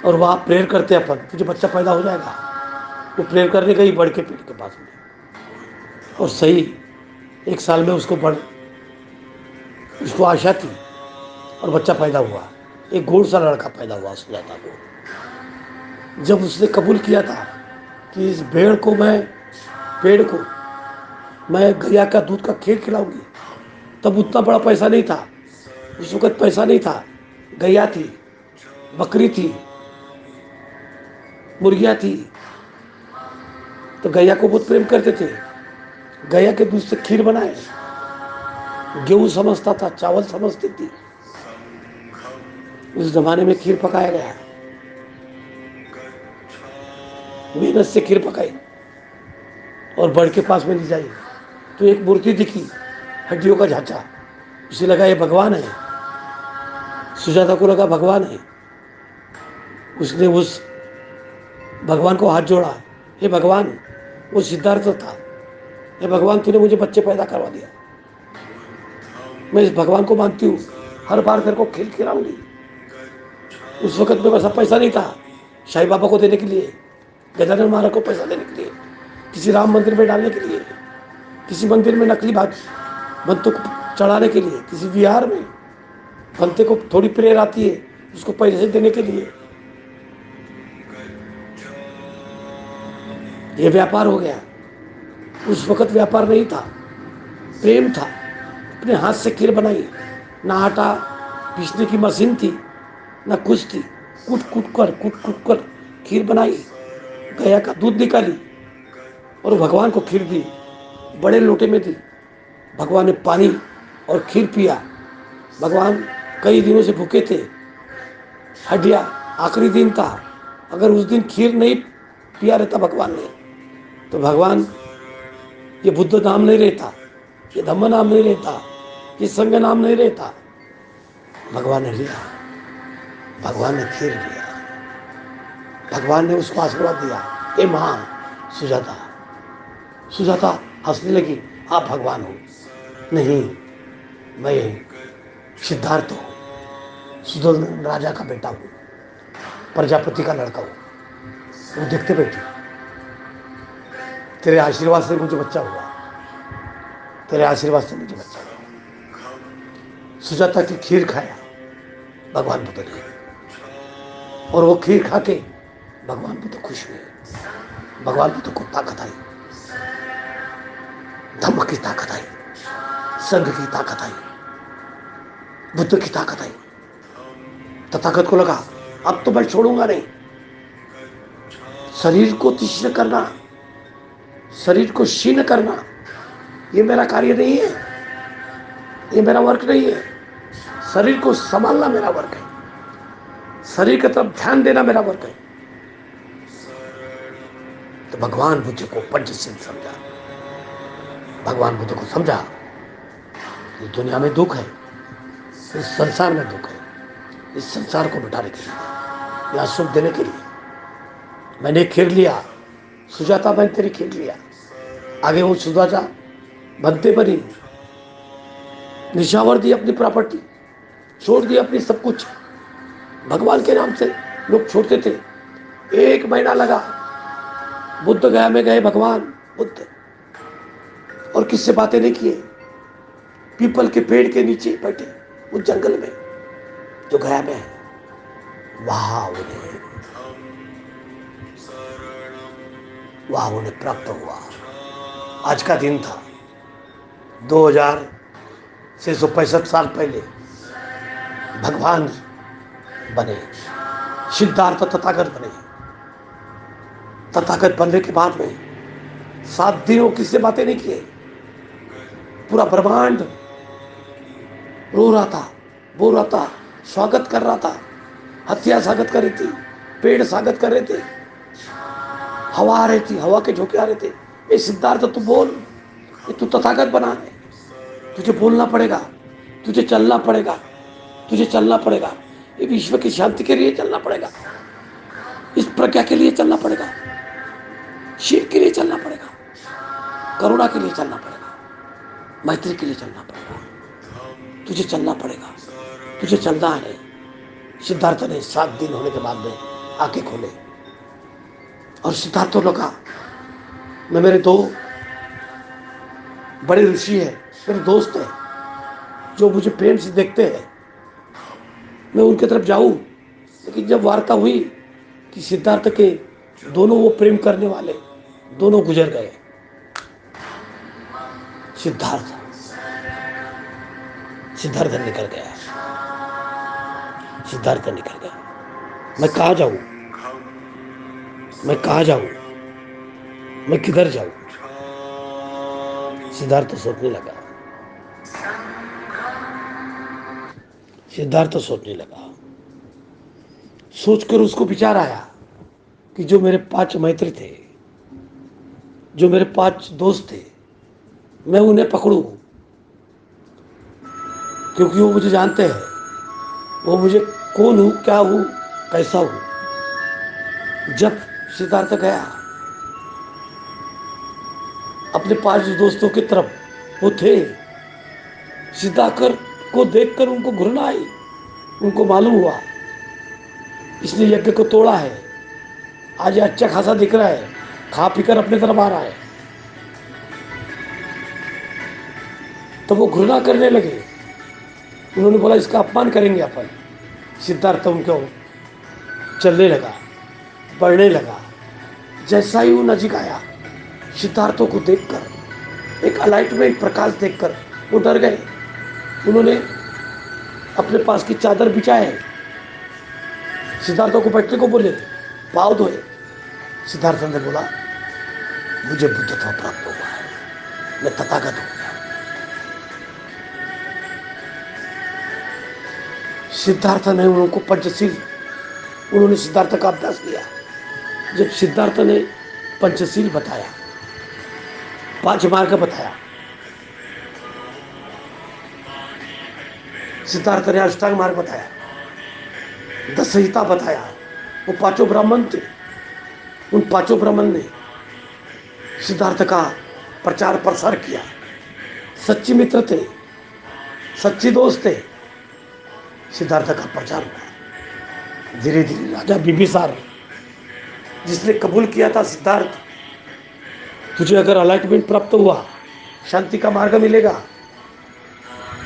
और वहाँ प्रेयर करते अपन, तुझे बच्चा पैदा हो जाएगा। वो प्रेयर करने गई बड़ के पेड़ के पास में, और सही 1 साल में उसको आशा थी और बच्चा पैदा हुआ। एक गोड़ सा लड़का पैदा हुआ सुजाता को। जब उसने कबूल किया था कि इस पेड़ को मैं गैया का दूध का खीर खिलाऊंगी, तब उतना बड़ा पैसा नहीं था। उस वक्त पैसा नहीं था। गैया थी, बकरी थी, मुर्गियाँ थी, तो गैया को बहुत प्रेम करते थे। गैया के दूध से खीर बनाए, गेहूं समझता था, चावल समझती थी। उस जमाने में खीर पकाया गया, मेहनत से खीर पकाई और बड़ के पास में ले जाई तो एक मूर्ति दिखी, हड्डियों का झांचा। उसे लगा ये भगवान है। सुजाता को लगा भगवान है। उसने उस भगवान को हाथ जोड़ा, हे भगवान, वो सिद्धार्थ था, ये भगवान तूने मुझे बच्चे पैदा करवा दिया, मैं इस भगवान को मानती हूँ, हर बार तेरे को खिल खिलाऊंगी। उस वक्त में वैसा पैसा नहीं था साईं बाबा को देने के लिए, गजानन महाराज को पैसा देने के लिए, किसी राम मंदिर में डालने के लिए, किसी मंदिर में नकली बंतों को चढ़ाने के लिए, किसी विहार में बंते को थोड़ी प्रेयर आती है उसको पैसे देने के लिए। ये व्यापार हो गया। उस वक्त व्यापार नहीं था, प्रेम था। अपने हाथ से खीर बनाई, ना आटा पीसने की मशीन थी ना कुछ थी, कूट कूट कर खीर बनाई, गया का दूध निकाली और भगवान को खीर दी, बड़े लोटे में दी। भगवान ने पानी और खीर पिया। भगवान कई दिनों से भूखे थे, हड्डियाँ, आखिरी दिन था। अगर उस दिन खीर नहीं पिया रहता भगवान ने तो भगवान ये बुद्ध नाम नहीं रहता, ये धम्म नाम नहीं रहता, ये संघ नाम नहीं रहता। भगवान ने लिया, भगवान ने खीर लिया, भगवान ने उसको आशीर्वाद दिया, ए मां सुजाता। सुजाता हंसने लगी, आप भगवान हो? नहीं, मैं सिद्धार्थ हूँ, सुदर्शन राजा का बेटा हूँ, प्रजापति का लड़का हूँ। वो देखते बैठी, तेरे आशीर्वाद से मुझे बच्चा हुआ, तेरे आशीर्वाद से मुझे बच्चा हुआ। सुजाता की खीर खाया भगवान बुद्ध ने, और वो खीर खा के भगवान बुद्ध खुश हुए। भगवान बुद्ध को ताकत आई, धम्म की ताकत आई, संघ की ताकत आई, बुद्ध की ताकत आई। तथागत को लगा अब तो मैं छोड़ूंगा नहीं। शरीर को तीक्ष्ण करना, शरीर को क्षीण करना, ये मेरा कार्य नहीं है, ये मेरा वर्क नहीं है। शरीर को संभालना मेरा वर्क है, शरीर की तरफ ध्यान देना मेरा वर्क है। तो भगवान बुद्ध को पंचशील समझा। भगवान बुद्ध को समझा इस दुनिया में दुख है, इस संसार में दुख है, इस संसार को मिटाने के लिए, यहाँ सुख देने के लिए मैंने खीर लिया। सुजाता मैंने तेरी खीर लिया। आगे वो सुजाता बनते बनी, निशावर दी अपनी प्रॉपर्टी, छोड़ दी अपनी सब कुछ। भगवान के नाम से लोग छोड़ते थे। 1 महीना लगा, बुद्ध गया में गए भगवान बुद्ध, और किससे बातें नहीं किए। पीपल के पेड़ के नीचे बैठे उस जंगल में जो गया में है, वहां उन्हें प्राप्त हुआ। आज का दिन था, 2665 साल पहले भगवान बने, सिद्धार्थ तथागत बने। तथागत बनने के बाद में 7 दिनों किससे बातें नहीं किए। पूरा ब्रह्मांड रो रहा था, बोल रहा था, स्वागत कर रहा था। हत्या स्वागत कर रही थी, पेड़ स्वागत कर रहे थे, हवा आ रही थी, हवा के झोंके आ रहे थे। ए सिद्धार्थ तू बोल, तू तथागत बना है, तुझे बोलना पड़ेगा, तुझे चलना पड़ेगा, तुझे चलना पड़ेगा। ये विश्व की शांति के लिए चलना पड़ेगा, इस प्रज्ञा के लिए चलना पड़ेगा, शिव के लिए चलना पड़ेगा, करुणा के लिए चलना पड़ेगा, मैत्री के लिए चलना पड़ेगा। तुझे चलना पड़ेगा, तुझे चलना है। सिद्धार्थ ने 7 दिन होने के बाद में आंखें खोले और सिद्धार्थ लगा मैं, मेरे 2 बड़े ऋषि है, मेरे दोस्त है जो मुझे प्रेम से देखते हैं, मैं उनके तरफ जाऊं। लेकिन जब वार्ता हुई कि सिद्धार्थ के दोनों वो प्रेम करने वाले दोनों गुजर गए, सिद्धार्थ निकल गया, सिद्धार्थ निकल गया। मैं कहाँ जाऊं, मैं कहाँ जाऊं, मैं किधर जाऊं? सिद्धार्थ सोचने लगा, सिद्धार्थ सोचने लगा। सोचकर उसको विचार आया कि जो मेरे 5 मैत्र थे, जो मेरे 5 दोस्त थे, मैं उन्हें पकड़ूं, क्योंकि वो मुझे जानते हैं, वो मुझे कौन हूं, क्या हूं, कैसा हूं। जब सिद्धार्थ गया अपने 5 दोस्तों की तरफ वो थे। सिद्धाकर को देखकर उनको घृणा आई। उनको मालूम हुआ इसने यज्ञ को तोड़ा है, आज ये अच्छा खासा दिख रहा है, खा पीकर अपने तरफ आ रहा है। तो वो घृणा करने लगे। उन्होंने बोला इसका अपमान करेंगे अपन। सिद्धार्थ उनको चलने लगा, बढ़ने लगा। जैसा ही वो नजीक आया, सिद्धार्थों को देखकर, एक अलाइटमेंट प्रकाश देखकर वो डर गए। उन्होंने अपने पास की चादर बिछाए, सिद्धार्थों को बैठने को बोले, पाँव धोए। सिद्धार्थ ने बोला मुझे बुद्धत्व प्राप्त हुआ है, मैं तथागत हो गया। सिद्धार्थ ने उनको पंचशील, उन्होंने सिद्धार्थ का अभ्यास किया। जब सिद्धार्थ ने पंचशील बताया, 5 मार्ग बताया, सिद्धार्थ ने अष्टांग मार्ग बताया, 10 संहिता बताया। वो 5 ब्राह्मण थे। उन 5 ब्राह्मण ने सिद्धार्थ का प्रचार प्रसार किया। सच्चे मित्र थे, सच्चे दोस्त थे। सिद्धार्थ का प्रचार हुआ। धीरे धीरे राजा बिंबिसार, जिसने कबूल किया था सिद्धार्थ तुझे अगर अलॉटमेंट प्राप्त हुआ, शांति का मार्ग मिलेगा,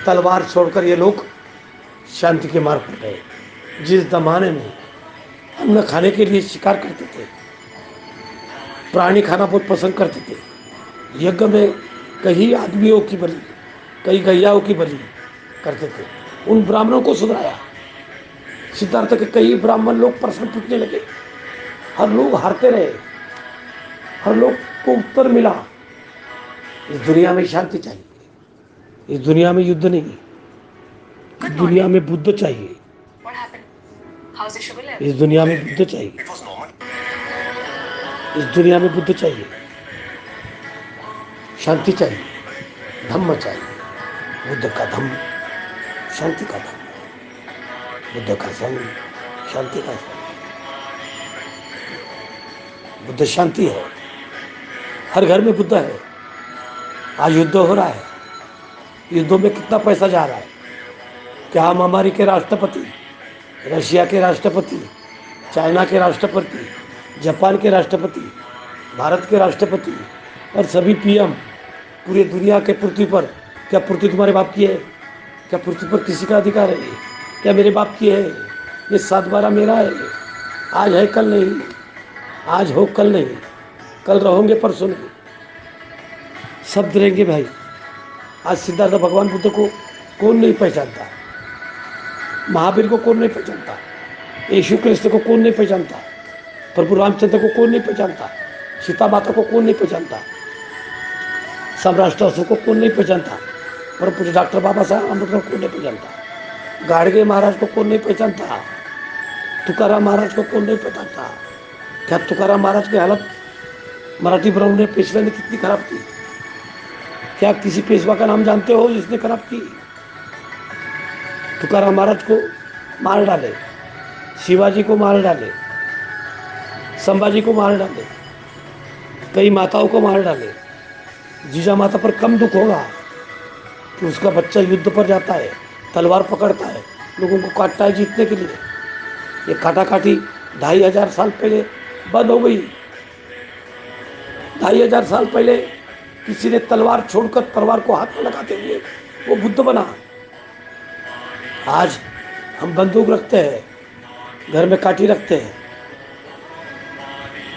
तलवार छोड़कर ये लोग शांति के मार्ग पर गए। जिस जमाने में अन्न खाने के लिए शिकार करते थे, प्राणी खाना बहुत पसंद करते थे, यज्ञ में कई आदमियों की बलि, कई गैयाओं की बलि करते थे, उन ब्राह्मणों को सुधराया। सिद्धार्थ के कई ब्राह्मण लोग प्रश्न पूछने लगे, हर लोग हारते रहे, हर लोग को उत्तर मिला इस दुनिया में शांति चाहिए, इस दुनिया में युद्ध नहीं, इस दुनिया में बुद्ध चाहिए, इस दुनिया में बुद्ध चाहिए, इस दुनिया में बुद्ध चाहिए, शांति चाहिए, धम्म चाहिए। बुद्ध का धम्म, शांति का धम्म, बुद्ध का संग, शांति का संग। बुद्ध शांति है, हर घर में बुद्ध है। आज युद्ध हो रहा है, युद्धों में कितना पैसा जा रहा है। क्या हम हमारी के राष्ट्रपति, रशिया के राष्ट्रपति, चाइना के राष्ट्रपति, जापान के राष्ट्रपति, भारत के राष्ट्रपति और सभी पीएम पूरी दुनिया के पृथ्वी पर, क्या पृथ्वी तुम्हारे बाप की है? क्या पृथ्वी पर किसी का अधिकार है? क्या मेरे बाप की है? ये 7/12 मेरा है। आज है कल नहीं, आज हो कल नहीं, कल रहोगे परसों नहीं, सब रहेंगे भाई। आज सिद्धार्थ भगवान बुद्ध को कौन नहीं पहचानता, महावीर को कौन नहीं पहचानता, यीशु कृष्ण को कौन नहीं पहचानता, प्रभु रामचंद्र को कौन नहीं पहचानता, सीता माता को कौन नहीं पहचानता, सम्राट अशोक को कौन नहीं पहचानता, और पूरे डॉक्टर बाबा साहब अम्बेडकर को कौन नहीं पहचानता, गाडगे महाराज को कौन नहीं पहचानता, तुकाराम महाराज को कौन नहीं पहचानता। क्या तुकाराम महाराज की हालत मराठी ब्राह्मण ने, पेशवा ने कितनी खराब की? क्या किसी पेशवा का नाम जानते हो जिसने खराब की? तुकाराम महाराज को मार डाले, शिवाजी को मार डाले, संभाजी को मार डाले, कई माताओं को मार डाले। जीजा माता पर कम दुख होगा कि उसका बच्चा युद्ध पर जाता है, तलवार पकड़ता है, लोगों को काटता है जीतने के लिए। ये काटाकाटी 2500 साल पहले बंद हो गई। 2500 साल पहले किसी ने तलवार छोड़कर तलवार को हाथ में लगाते हुए वो बुद्ध बना। आज हम बंदूक रखते हैं, घर में काठी रखते हैं,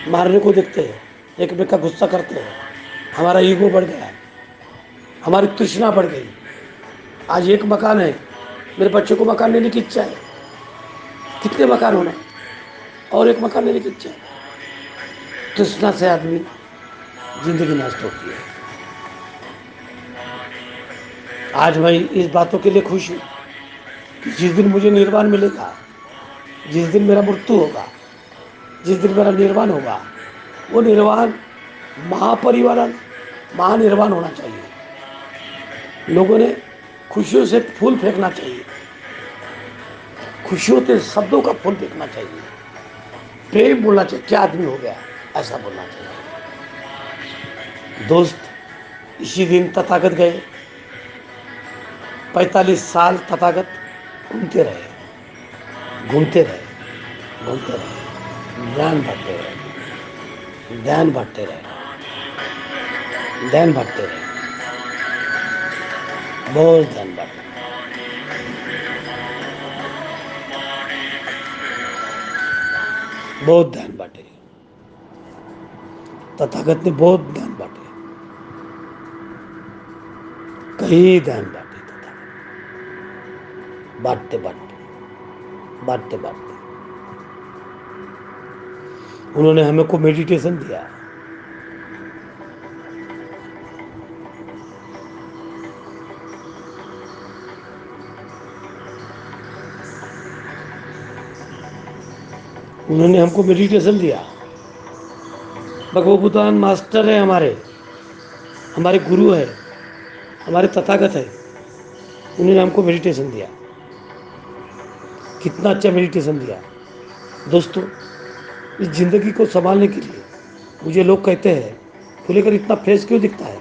मारने को देखते हैं, एक में का गुस्सा करते हैं। हमारा ईगो बढ़ गया है, हमारी तृष्णा बढ़ गई। आज एक मकान है, मेरे बच्चे को मकान लेने की इच्छा है, कितने मकान होना, और एक मकान लेने की इच्छा है। तृष्णा से आदमी जिंदगी नष्ट होती है। आज मैं इस बातों के लिए खुश हूँ कि जिस दिन मुझे निर्वाण मिलेगा, जिस दिन मेरा मृत्यु होगा, जिस दिन मेरा निर्वाण होगा, वो निर्वाण महापरिवारण, महानिर्वाण होना चाहिए। लोगों ने खुशियों से फूल फेंकना चाहिए, खुशियों के शब्दों का फूल फेंकना चाहिए, प्रेम बोलना चाहिए, क्या आदमी हो गया ऐसा बोलना चाहिए। दोस्त, इसी दिन तथागत गए, 45 साल तथागत घूमते रहे, घूमते रहे, घूमते रहे, ज्ञान बांटते रहे, ध्यान बांटते रहे, ध्यान बांटते रहे, बहुत ध्यान बांटे, बहुत ध्यान बांटे। तथागत ने बहुत ध्यान बांटे, कई ध्यान बांटे तथागत, बांटते बांटते, बांटते बांटते उन्होंने हमें को मेडिटेशन दिया। उन्होंने हमको मेडिटेशन दिया। भगवत बुद्धान मास्टर है, हमारे गुरु है, हमारे तथागत है। उन्होंने हमको मेडिटेशन दिया, कितना अच्छा मेडिटेशन दिया। दोस्तों, इस जिंदगी को संभालने के लिए मुझे लोग कहते हैं, फुलेकर इतना फ्रेश क्यों दिखता है,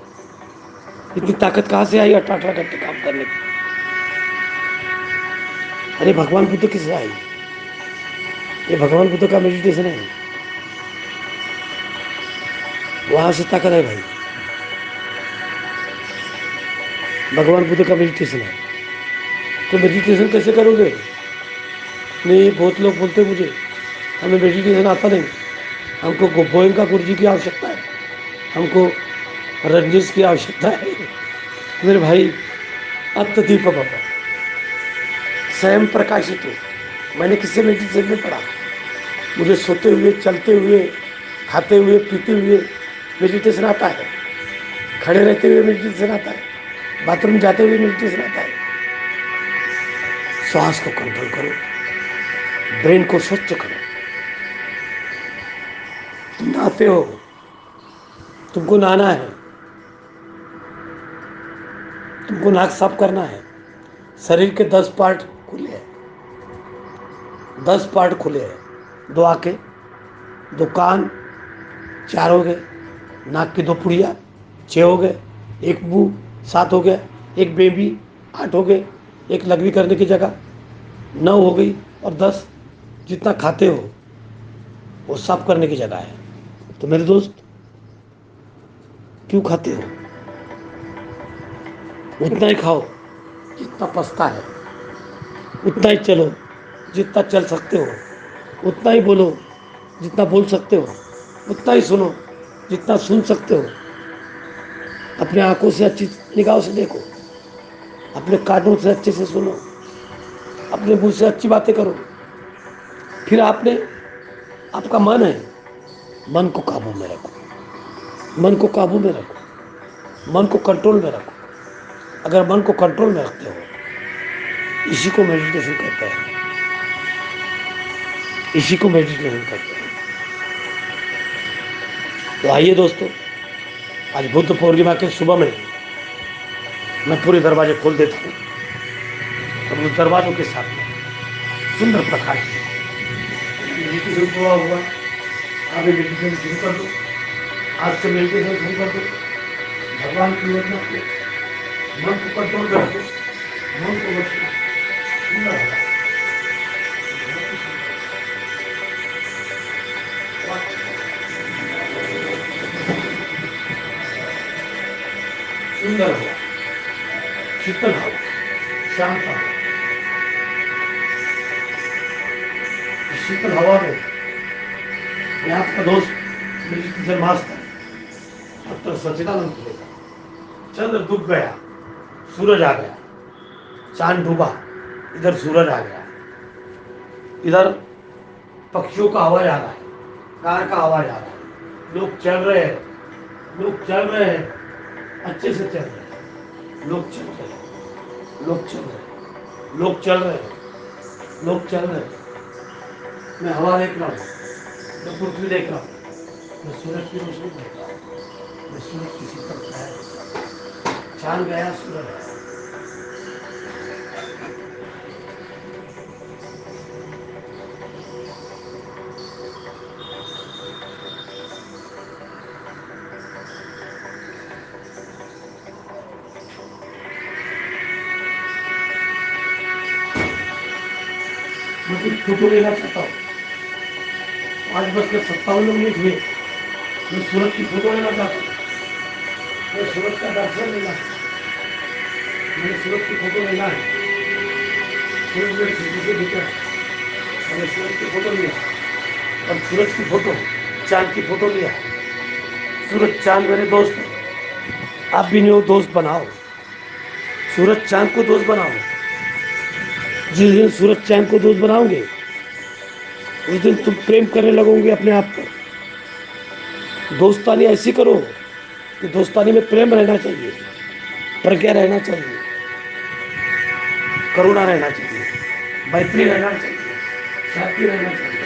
इतनी ताकत कहाँ से आई 18 घंटे काम करने की। अरे भगवान बुद्ध किससे आई? ये भगवान बुद्ध का मेडिटेशन है, वहां से ताकत है भाई। भगवान बुद्ध का मेडिटेशन है। तो मेडिटेशन कैसे करोगे? नहीं, बहुत लोग बोलते मुझे हमें मेडिटेशन आता नहीं, हमको गोयंका गुरु जी की आवश्यकता है, हमको रजनीश की आवश्यकता है। मेरे भाई, अत्यदीप बाबा स्वयं प्रकाशित हो। मैंने किससे मेडिटेशन में पढ़ा? मुझे सोते हुए, चलते हुए, खाते हुए, पीते हुए मेडिटेशन आता है, खड़े रहते हुए मेडिटेशन आता है, बाथरूम जाते हुए मेडिटेशन आता है। श्वास को कंट्रोल करो, ब्रेन को स्वच्छ करो। तुम नहाते हो, तुमको नहाना है, तुमको नाक साफ करना है। शरीर के 10 पार्ट खुले हैं, 10 पार्ट खुले हैं। 2 आंखें, 2 कान, 4 हो गए, नाक की 2 पुड़िया 6 हो गए, 1 मुंह 7 हो गया, 1 बेबी 8 हो गए, 1 लघवी करने की जगह 9 हो गई, और 10 जितना खाते हो वो साफ करने की जगह है। तो मेरे दोस्त, क्यों खाते हो? उतना ही खाओ जितना पचता है, उतना ही चलो जितना चल सकते हो, उतना ही बोलो जितना बोल सकते हो, उतना ही सुनो जितना सुन सकते हो। अपने आंखों से अच्छी निगाहों से देखो, अपने कानों से अच्छे से सुनो, अपने मुंह से अच्छी बातें करो। फिर आपका मन है, मन को काबू में रखो, मन को काबू में रखो, मन को कंट्रोल में रखो। अगर मन को कंट्रोल में रखते हो, इसी को मेडिटेशन कहते हैं, इसी को मेडिटेशन कहते हैं। तो आइए दोस्तों, आज बुद्ध पूर्णिमा के सुबह में मैं पूरे दरवाजे खोल देता हूँ, और उस दरवाजों के साथ में सुंदर प्रकाश मेडिटेशन हुआ आगे मेडिटेशन शुरू कर दो। आज से मेडिटेशन शुरू कर दो। भगवान की योजना को, मन को कंट्रोल में रखो, मन को बचना सुंदर होगा। सुंदर हुआ, शीतल हवा, शांत हवा। शीतल हवा में यहाँ का दोस्त मेडिटेशन मास्टर डॉक्टर सचिदानंद खुलेगा। चंद्र डूब गया, सूरज आ गया, चांद डूबा, इधर सूरज आ गया, इधर पक्षियों का आवाज आ रहा है, कार का आवाज आ रहा है, लोग चल रहे हैं, लोग चल रहे हैं, अच्छे से चल रहे हैं, लोग चल रहे हैं, लोग चल रहे हैं, लोग चल रहे हैं, लोग चल रहे हैं। मैं हवा देख रहा हूँ, मैं पृथ्वी देख रहा हूँ, मैं सूरज की रोशनी देख रहा हूँ, मैं सूरज की शीतल छाया देख रहा हूँ। चांद गया, सूरज आया। की फोटो लेना चाहता हूँ। 5:57 मिनट हुए। मैं सूरज की फोटो लेना चाहता हूँ। मैं सूरज का दर्शन लेना है। मैंने सूरज की फोटो लेना है। सूरज मेरे खिड़की से दिख रहा है। मैंने सूरज की फोटो लिया और सूरज की फोटो, चांद की फोटो लिया। सूरज चांद मेरे दोस्त है। आप भी नहीं हो, दोस्त बनाओ। सूरज चांद को दोस्त बनाओ। जिस दिन सूरज चांद को दोस्त बनाओगे उस दिन तुम प्रेम करने लगोगे अपने आप पर। दोस्तानी ऐसी करो कि दोस्तानी में प्रेम रहना चाहिए, प्रज्ञा रहना चाहिए, करुणा रहना चाहिए, मैत्री रहना चाहिए, शांति रहना चाहिए,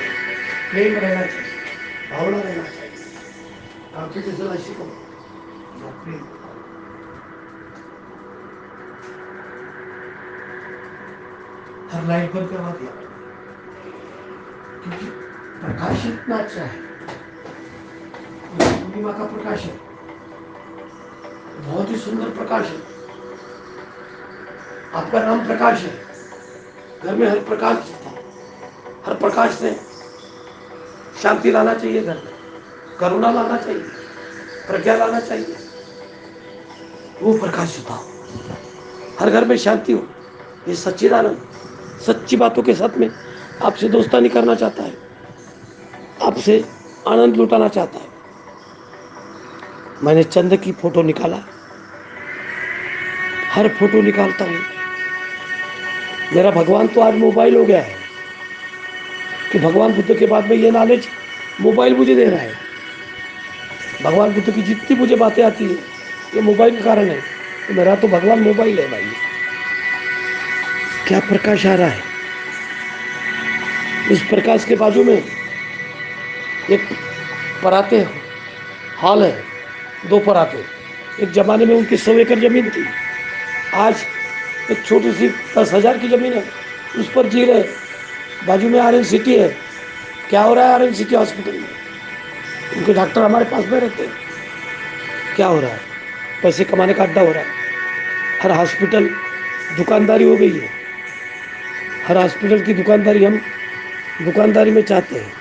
प्रेम रहना चाहिए, भावना रहना चाहिए। आंखें जैसे ऐसी करो, मैं प्रेम करता हूँ। हर लाइट बंद करवा दिया क्योंकि प्रकाश इतना अच्छा है। पूर्णिमा का प्रकाश है, बहुत ही सुंदर प्रकाश है। आपका नाम प्रकाश है। घर में हर प्रकाश दिखता है। हर प्रकाश से शांति लाना चाहिए, घर में करुणा लाना चाहिए, प्रज्ञा लाना चाहिए। वो प्रकाश छुपाओ, हर घर में शांति हो। ये सच्चिदानंद सच्ची बातों के साथ में आपसे दोस्तानी करना चाहता है, आपसे आनंद लुटाना चाहता है। मैंने चंद्र की फोटो निकाला, हर फोटो निकालता हूँ। मेरा भगवान तो आज मोबाइल हो गया है कि भगवान बुद्ध के बाद में ये नॉलेज मोबाइल मुझे दे रहा है। भगवान बुद्ध की जितनी मुझे बातें आती है ये मोबाइल के कारण है। तो मेरा तो भगवान मोबाइल है भाई। क्या प्रकाश आ रहा है। उस प्रकाश के बाजू में एक पराते हॉल है, 2 पराते। एक जमाने में उनकी 100 एकड़ जमीन थी, आज एक छोटी सी 10,000 की जमीन है, उस पर जी रहे। बाजू में ऑरेंज सिटी है। क्या हो रहा है ऑरेंज सिटी हॉस्पिटल में? उनके डॉक्टर हमारे पास में रहते हैं। क्या हो रहा है? पैसे कमाने का अड्डा हो रहा है। हर हॉस्पिटल दुकानदारी हो गई है। हर हॉस्पिटल की दुकानदारी हम दुकानदारी में चाहते हैं।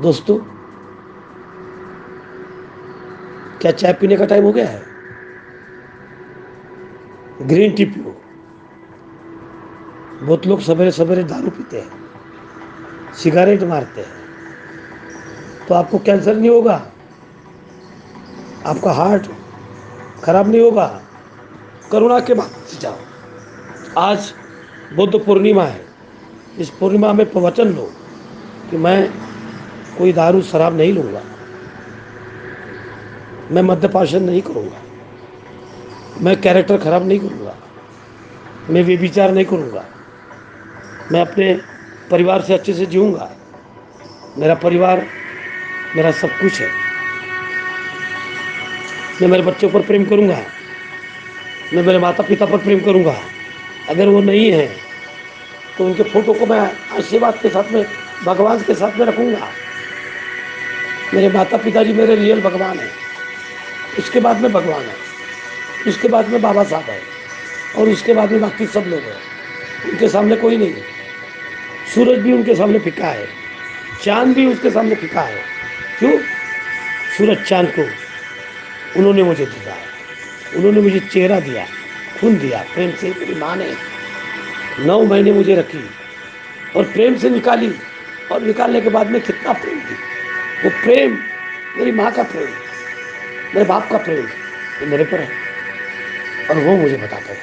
दोस्तों, क्या चाय पीने का टाइम हो गया है? ग्रीन टी पियो। बहुत लोग सवेरे सवेरे दारू पीते हैं, सिगारेट मारते हैं, तो आपको कैंसर नहीं होगा, आपका हार्ट खराब नहीं होगा। करुणा के मार्ग से जाओ। आज बुद्ध पूर्णिमा है। इस पूर्णिमा में वचन लो कि मैं कोई दारू शराब नहीं लूँगा, मैं मद्यपान नहीं करूँगा, मैं कैरेक्टर खराब नहीं करूँगा, मैं व्यभिचार नहीं करूँगा, मैं अपने परिवार से अच्छे से जीऊँगा। मेरा परिवार मेरा सब कुछ है। मैं मेरे बच्चों पर प्रेम करूँगा, मैं मेरे माता पिता पर प्रेम करूँगा। अगर वो नहीं है तो उनके फोटो को मैं आशीर्वाद के साथ में भगवान के साथ में रखूँगा। मेरे माता पिताजी मेरे रियल भगवान है। उसके बाद में भगवान है, उसके बाद में बाबा साहब है, और उसके बाद में बाकी सब लोग हैं। उनके सामने कोई नहीं है। सूरज भी उनके सामने फीका है, चांद भी उसके सामने फीका है। क्यों? सूरज चांद को उन्होंने मुझे दिया, उन्होंने मुझे चेहरा दिया, खून दिया प्रेम से। मेरी माँ ने 9 महीने मुझे रखी और प्रेम से निकाली, और निकालने के बाद में कितना प्रेम दी। वो प्रेम मेरी माँ का प्रेम, मेरे बाप का प्रेम, ये मेरे पर है और वो मुझे बताते हैं।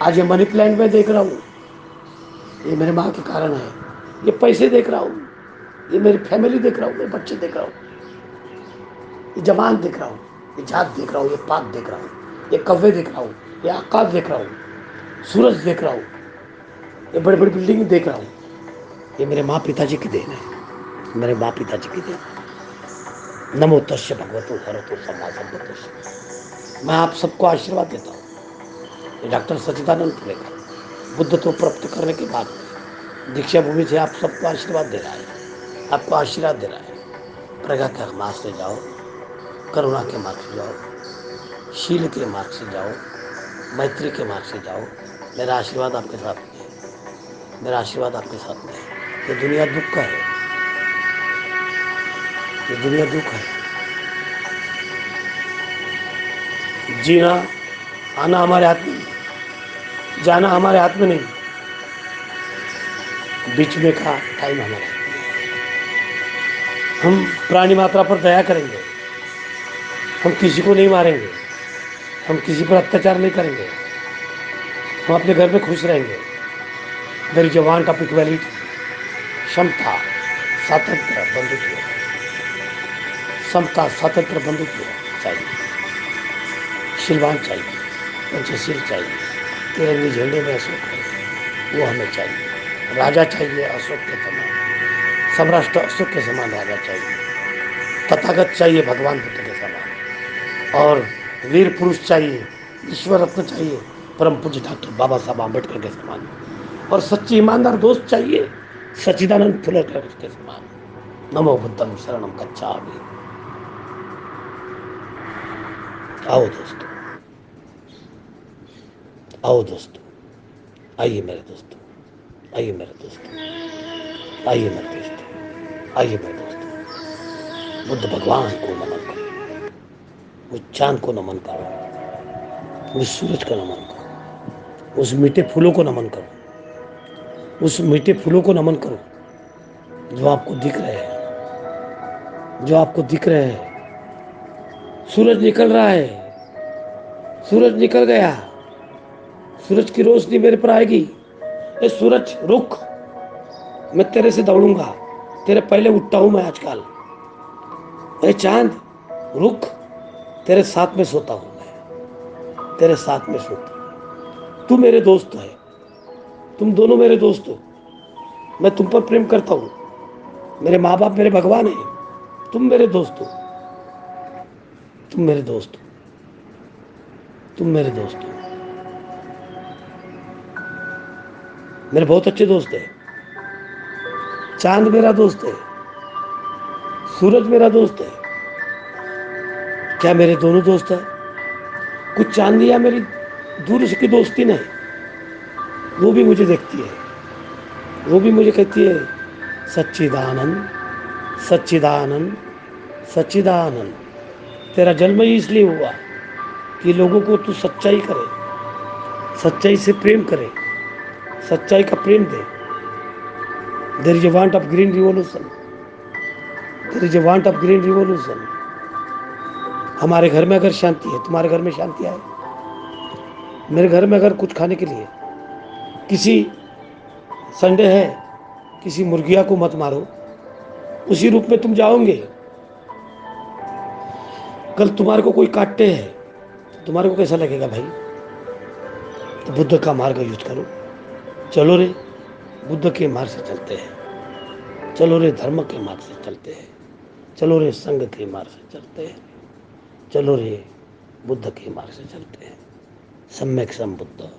आज ये मनी प्लांट में देख रहा हूँ, ये मेरे माँ के कारण है। ये पैसे देख रहा हूँ, ये मेरी फैमिली देख रहा हूँ, मेरे बच्चे देख रहा हूँ, ये जवान देख रहा हूँ, ये जात देख रहा हूँ, ये पात देख रहा हूँ, ये कव्वे देख रहा हूँ, ये आकाश देख रहा हूँ, सूरज देख रहा हूँ, ये बड़ी बड़ी बिल्डिंग देख रहा हूँ। ये मेरे माँ पिताजी की देन है, मेरे माँ पिताजी की देन। नमो तस्य भगवतो हरतो सम्मा संबुद्धस्स। मैं आप सबको आशीर्वाद देता हूँ। ये डॉक्टर सच्चिदानंद पुणेकर बुद्धत्व प्राप्त करने के बाद दीक्षा भूमि से आप सबको आशीर्वाद दे रहा है, आपको आशीर्वाद दे रहा है। प्रज्ञा के मार्ग से जाओ, करुणा के मार्ग से जाओ, शील के मार्ग से जाओ, मैत्री के मार्ग से जाओ। मेरा आशीर्वाद आपके साथ में है, मेरा आशीर्वाद आपके साथ में है। ये दुनिया दुख का है, ये दुनिया दुख है। जीना आना हमारे हाथ में नहीं, जाना हमारे हाथ में नहीं, बीच में का टाइम हमारे हाथ में है। हम प्राणी मात्रा पर दया करेंगे, हम किसी को नहीं मारेंगे, हम किसी पर अत्याचार नहीं करेंगे, हम अपने घर में खुश रहेंगे। There is a want of equality, क्षमता, स्वातंत्र, बंधुत्व, समता, स्वातंत्र, बंधुत्व चाहिए। शीलवान चाहिए, पंचशील चाहिए, तिरंगे झंडे में अशोक है वो हमें चाहिए। राजा चाहिए अशोक के समान, सम्राट अशोक के समान राजा चाहिए। तथागत चाहिए भगवान बुद्ध के समान, और वीर पुरुष चाहिए, ईश्वर रत्न चाहिए परम पूज्य डॉक्टर बाबा साहब आम्बेडकर के समान, और सच्ची ईमानदार दोस्त चाहिए सच्चिदानंद फुलेकर के समान। नमो बुद्धम शरणम गच्छामि। आओ दोस्तों, आओ दोस्तों, आइए मेरे दोस्तों, आइए मेरे दोस्तों, आइए मेरे दोस्तों, आइए मेरे दोस्तों। बुद्ध भगवान को नमन करो, उस चांद को नमन करो, उस सूरज को नमन करो, उस मीठे फूलों को नमन करो, उस मीठे फूलों को नमन करो जो आपको दिख रहे हैं, जो आपको दिख रहे हैं। सूरज निकल रहा है, सूरज निकल गया, सूरज की रोशनी मेरे पर आएगी। ए सूरज रुक, मैं तेरे से दौड़ूंगा, तेरे पहले उठता हूं मैं आजकल। ए चांद रुक, तेरे साथ में सोता हूं मैं, तेरे साथ में सोता हूं। तू मेरे दोस्त है, तुम दोनों मेरे दोस्त हो। मैं तुम पर प्रेम करता हूं, मेरे माँ बाप मेरे भगवान हैं, तुम मेरे दोस्त हो, तुम मेरे दोस्त हो, तुम मेरे दोस्त हो। मेरे बहुत अच्छे दोस्त है। चांद मेरा दोस्त है, सूरज मेरा दोस्त है। क्या मेरे दोनों दोस्त हैं? कुछ चांदियां मेरी दूर की दोस्ती नहीं, वो भी मुझे देखती है, वो भी मुझे कहती है सच्चिदानंद, सच्चिदानंद, सच्चिदानंद। तेरा जन्म ही इसलिए हुआ कि लोगों को तू सच्चाई करे, सच्चाई से प्रेम करे, सच्चाई का प्रेम दे। There is a want of green revolution, there is a want of green revolution. हमारे घर में अगर शांति है, तुम्हारे घर में शांति आए। मेरे घर में अगर कुछ खाने के लिए, किसी संडे है, किसी मुर्गिया को मत मारो, उसी रूप में तुम जाओगे। कल तुम्हारे को कोई काटते हैं तो तुम्हारे को कैसा लगेगा भाई? तो बुद्ध का मार्ग यूज करो, चलो रे, बुद्ध के मार्ग से चलते हैं, चलो रे, धर्म के मार्ग से चलते हैं, चलो रे, संघ के मार्ग से चलते हैं, चलो रे, बुद्ध के मार्ग से चलते हैं। सम्यक संबुद्ध।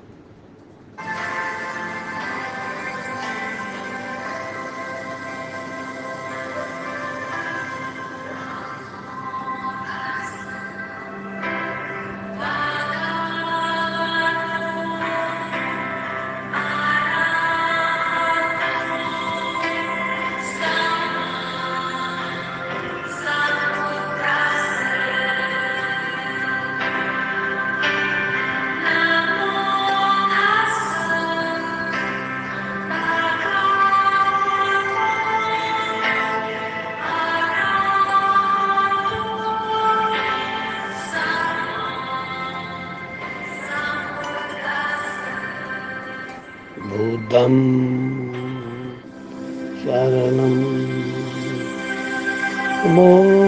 बुद्धं शरणं मम।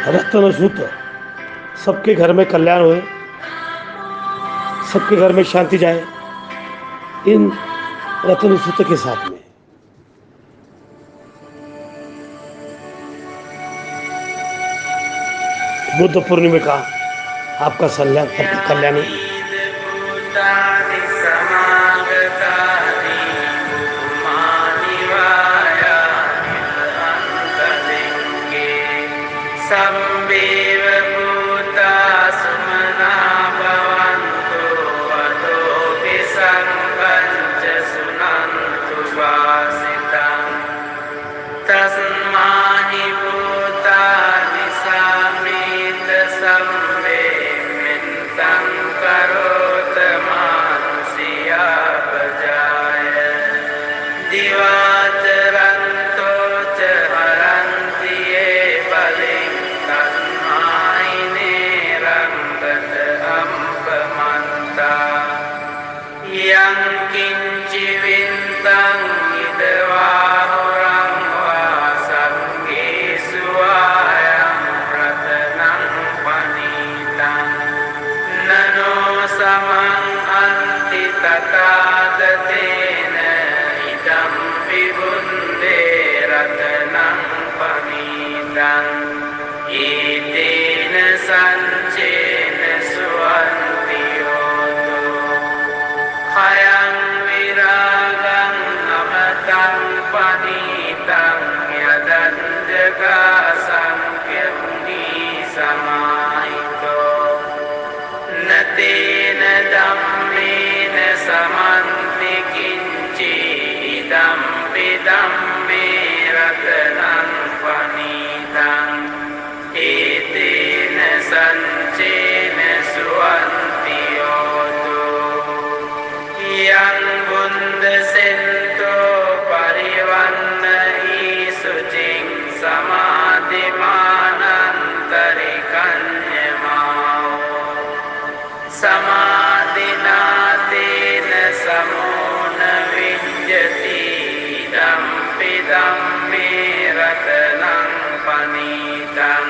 रत्न सूत्र, सबके घर में कल्याण होए, सबके घर में शांति जाए, इन रत्न सूत्र के साथ में। बुद्ध पूर्णिमा का आपका कल्याण संवेव भूता सुमना भवन्तु वतोऽपि संकञ्च सुनन्तु भासितं तस्माहि भूतानि समेत संवेमितं करोत मानुषीया प्रजाय दिवाचरन्तो च हरन्ति ये बलिं तस्माइने रङ्गत अम्पमन्ता यं किञ्चि विन्तं इदवाहुरं वा सङ्गेषु वायं रत्नं पनीतं ननो समं अन्ति तथागतेन इदं विबुन्धे रत्नं पनीतं एतेन सञ्चेन सुवन्ति योतो खयं विरागं अमतं पनीतं यदञ्जगासंख्यमुनि समाहितो न तेन धम्मेन समन्ति किञ्चिदं विदं मे रत्नं पनीतम् एतेन सञ्चेन सुवन्ति योतो यं बुन्दसेन्तो परिवन्नहि शुचिं समाधिमानन्तरिकन्यमाओ समाधिना तेन समो न विद्यते इदं विदं मे रत्नं पनीतं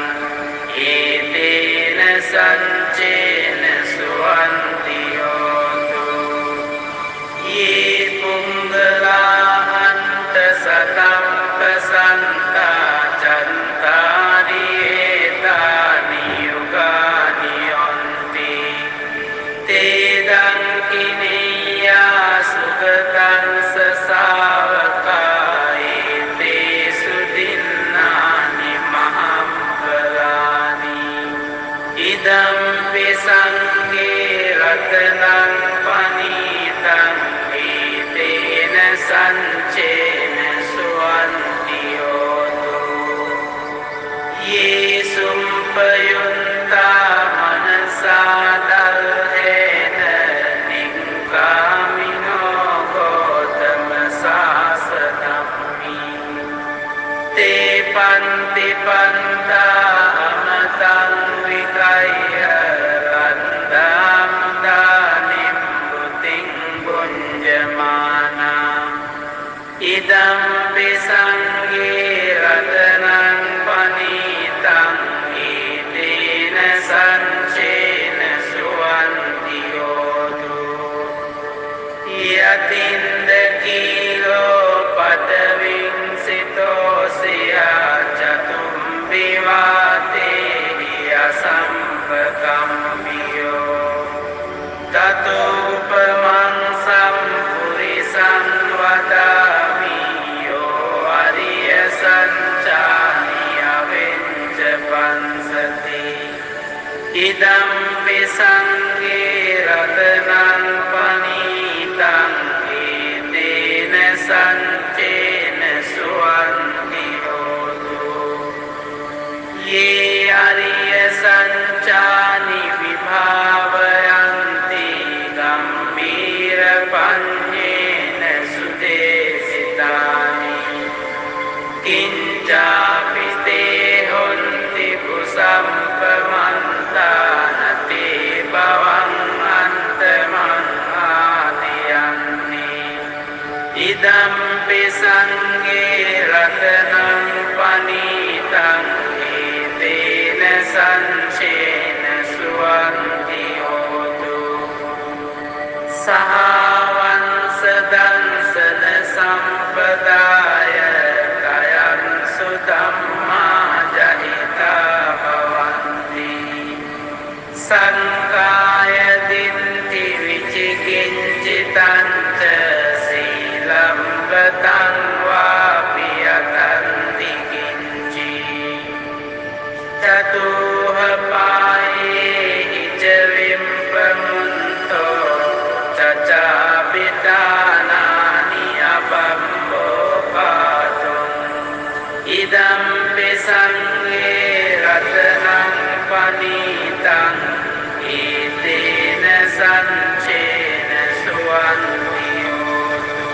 एतेन सञ्चेन सुवन्ति योतो ये पुङ्गलाहन्त शतं प्रसन्ता चन्तारि एतानि युगानि यन्ति तेदङ्किनीया सुगतं ससावका एतेषु दिन्नानि महाफलानि इदं विसङ्गे रत्नं पनीतं एतेन सञ्चेन सुवन्ति योतो ये सुम्पयुन्ता मनसा दल्हेन निङ्कामिनो गौतमशासनमि ते पन्ति पन्ता अमतं विकय्य रन्दां दानिं भुतिं भुञ्जमाना इदं विसङ्गे रत्नं पनीतं एतेन सञ्चेन सुवन्ति योतो यतीन्द्रकीलो पदविंसितोऽस्य चतुम्बिवाते असम्पकम्बियो ततोपमं सम्पुरिसं वदामि यो अर्यसञ्चानि अविञ्च पंसति इदं विसङ्गे रत्नं पनीतं एतेन सञ्चेन सुवन्ति योतो ये अर्यसञ्चानि विभावयन्ति गम्भीरपञ्चेन सुदेशितानि किञ्चापि ते हन्ति कुसम्पमन्ता न ते भवन् अन्तमन्हादियन्ति इदं विसङ्गे रत्नं पनीतं एतेन පදාය කයං සුධම්මා ජනිතා භවಂತಿ සංකාය දින්ති විචිකිංචිතං ච සීලං ගතං වාපි යතන්ති කිංචි චතුහ පායේ ඉච විම්පමුන්තෝ චචාපිතානානි අපම්බෝ පාතුං ඉදම්පි සංඝේ රතනං පනීතං ඊතේන සංචේන සුවන්ති හෝතු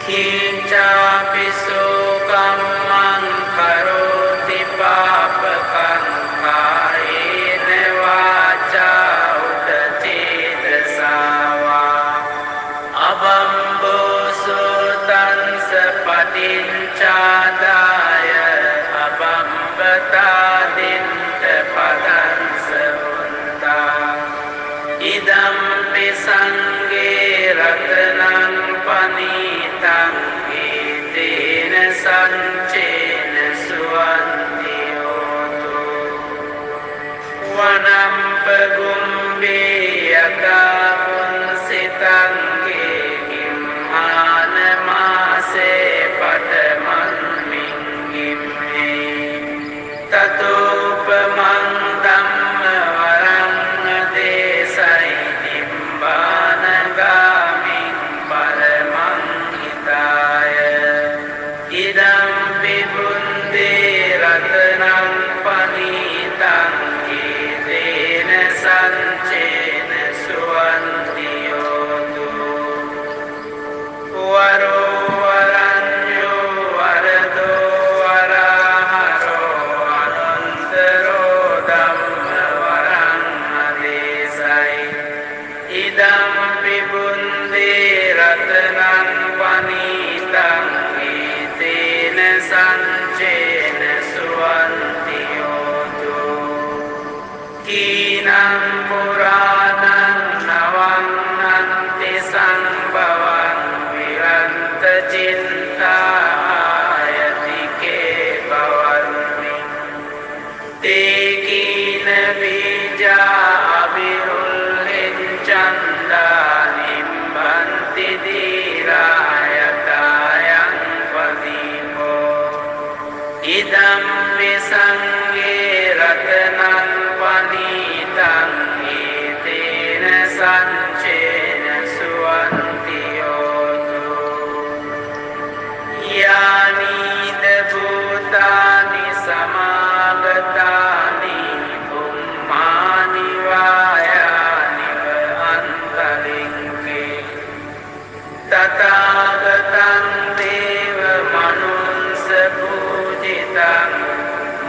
කීචාපි සෝකම්මං කරෝති පාපකං කායේන වාචා උදචේතසාවා අබම්බෝ සෝතංස පටිච්චාදාය අබම්බතාදින්ත පදංස වුන්තා ඉදම්පි සංඝේ රතනං පනීතං ඊතේන සංචේන සුවන්ති හෝතු වනම්ප ගුම්බේ යකා පුන්සිතං කිම්මාන මාසේ පඨමං මිංගිම්මේ තතෝපමං ධම්ම වරං දේසයි නිබ්බාන ගාමින් පරමං හිතාය ඉදම්පි බුන්දේ රතනං පනීතං ඊතේන සංචේන සුවන්ති හෝතු වරෝ වරඤ්ඤෝ වරදෝ වරහරෝ අනන්තරෝ ධම්ම වරං අදේසයි ඉදම්පි බුන්දේ රතනං පනීතං ඊතේන සංචේන සුවන්ති හෝතු කීනං පුරාණං නවං අන්ති සංභවං විරන්ත චින්තායතිකේ භවන්ති තේ කීන බීජා අවිරුල්ලෙන් චන්දා නිම්බන්ති දීරායතායං පදීපෝ ඉදම්පි සංඝේ රතනං පනීතං ඊතේන සංචේන සුවන්ති හෝතු යානිද භූතානි සමාගතානි බුම්මානි වායානිව අන්තලින්කේ තථාගතං දේව මනුස්ස පූජිතං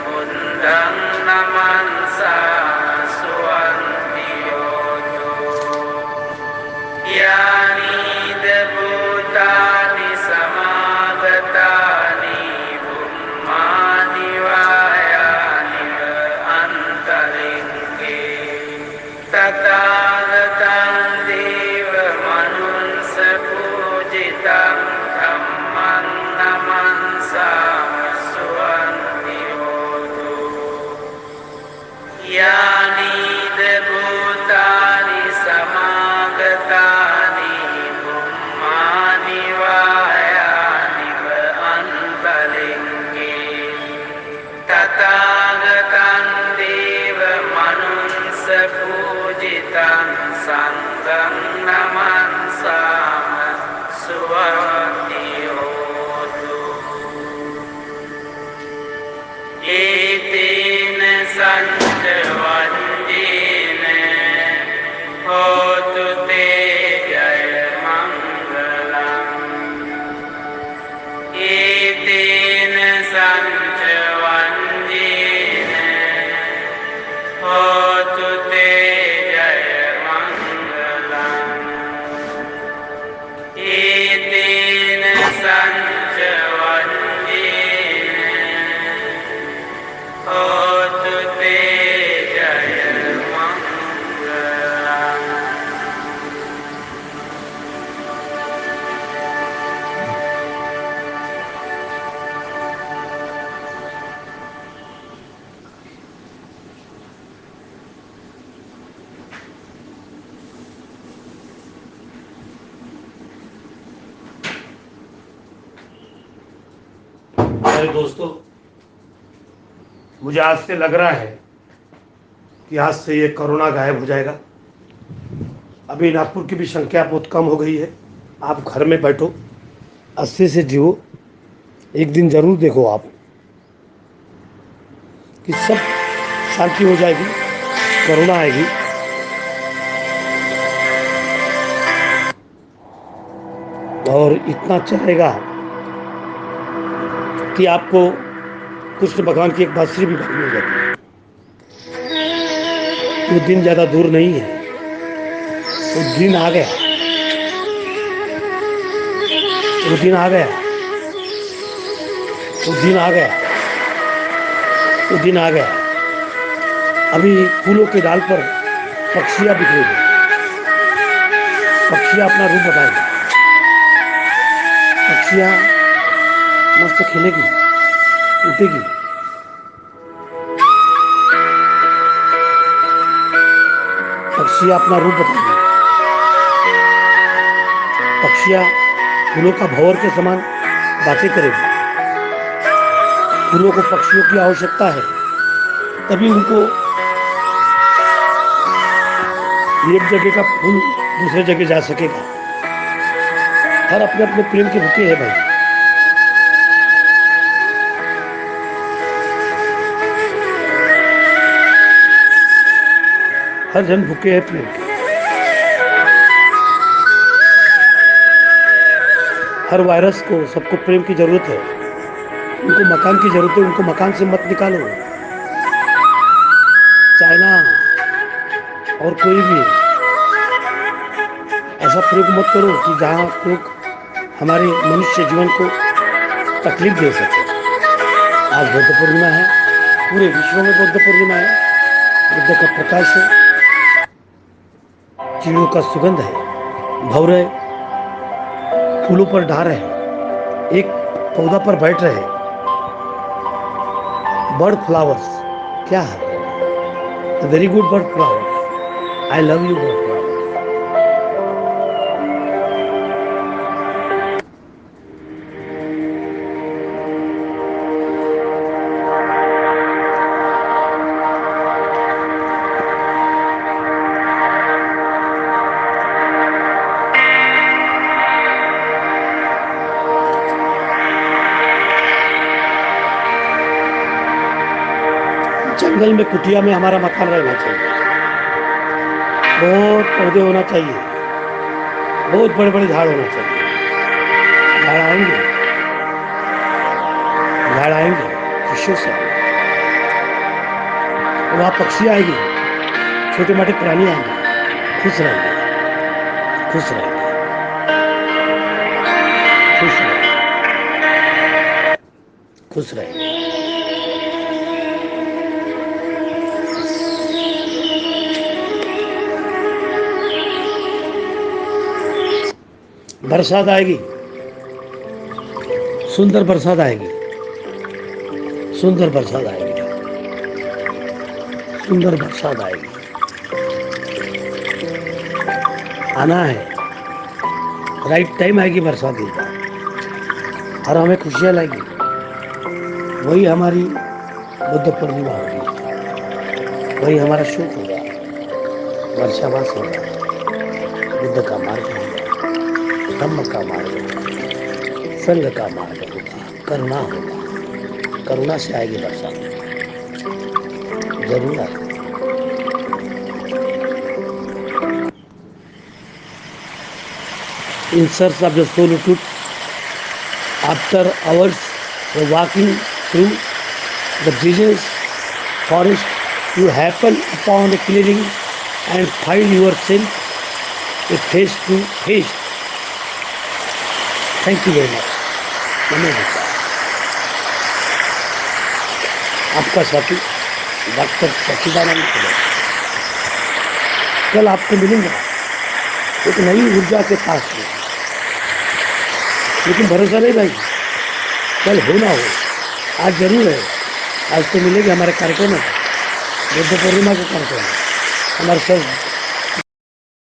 බුද්ධං නමන්සා සුවන්ති හෝතු යානිද භූතානි සමාගතානි බුම්මානි වායානිව අන්තලින්කේ තථාගතං දේව මනුස්ස පූජිතං ධම්මං නමන්සා සුවන්ති හෝතු යානිද භූතානි සමාගතානි බුම්මානි වායානිව අන්තලින්කේ තථාගතං දේව මනුස්ස පූජිතං සංඝං නමන්සාම සුවන්ති හෝතු ඒතේන සංච වන්දේන හෝතු තේ ජය මංගලං ඒතේන සංච වන්දේන හෝතු තේ ජය මංගලං ඒතේන प्यारे दोस्तों, मुझे आज से लग रहा है कि आज से ये कोरोना गायब हो जाएगा। अभी नागपुर की भी संख्या बहुत कम हो गई है। आप घर में बैठो, अच्छे से जियो। एक दिन जरूर देखो आप कि सब शांति हो जाएगी, कोरोना आएगी। और इतना चलेगा कि आपको कृष्ण भगवान की एक बांसुरी भी मिल जाती है। वो दिन ज़्यादा दूर नहीं है, वो दिन आ गया, वो दिन आ गया, वो दिन आ गया, वो दिन आ गया। अभी फूलों के डाल पर पक्षियाँ बिखरेगी, पक्षियाँ अपना रूप बताएंगी, पक्षियाँ मस्त खेलेगी, उठेगी। पक्षियाँ अपना रूप बताएंगी, पक्षियाँ फूलों का भंवर के समान बातें करेगी। फूलों को पक्षियों की आवश्यकता है, तभी उनको एक जगह का फूल दूसरे जगह जा सकेगा। हर अपने अपने प्रेम के भूखे हैं भाई। हर जन भूखे हैं प्रेम के। हर वायरस को, सबको प्रेम की जरूरत है। उनको मकान की जरूरत है, उनको मकान से मत निकालो। चाइना और कोई भी ऐसा प्रयोग मत करो कि जहाँ लोग हमारे मनुष्य जीवन को तकलीफ दे सके। आज बुद्ध पूर्णिमा है, पूरे विश्व में बुद्ध पूर्णिमा है। बुद्ध का प्रकाश है, चिड़ियों का सुगंध है, भंवरे फूलों पर ढा रहे हैं, एक पौधा पर बैठ रहे हैं। बर्ड फ्लावर्स, क्या है? Very good bird flowers, I love you bird flowers. जंगल में, कुटिया में हमारा मकान रहना चाहिए। बहुत पौधे होना चाहिए, बहुत बड़े बड़े झाड़ होना चाहिए। झाड़ आएंगे, झाड़ आएंगे, खुशियों से आएंगे। वहाँ पक्षी आएंगे, छोटे मोटे प्राणी आएंगे, खुश रहेंगे, खुश रहेंगे, खुश रहेंगे, खुश रहेंगे। बरसात आएगी, सुंदर बरसात आएगी, सुंदर बरसात आएगी, सुंदर बरसात आएगी। आना है, राइट टाइम आएगी बरसात की, और हमें खुशियाँ लाएगी। वही हमारी बुद्ध पूर्णिमा होगी, वही हमारा सुख होगा, वर्षावास होगा, बुद्ध का मार्ग होगा, धम्म का मार्ग होगा, संघ का मार्ग होगा, करुणा होगा। करुणा से आएगी बरसात, जरूर आएगी। In search of the solitude, after hours of walking through the bridges, forest, you happen upon a clearing and find yourself a face to face. Thank you very much. धन्यवाद। आपका साथी डॉक्टर सच्चिदानंद खुले। कल आपको मिलूंगा एक नई ऊर्जा के पास में, लेकिन भरोसा नहीं भाई, कल हो ना हो, आज जरूर है। आज तो मिलेगी हमारे कार्यक्रम में, बुद्ध पूर्णिमा के कार्यक्रम, हमारे सब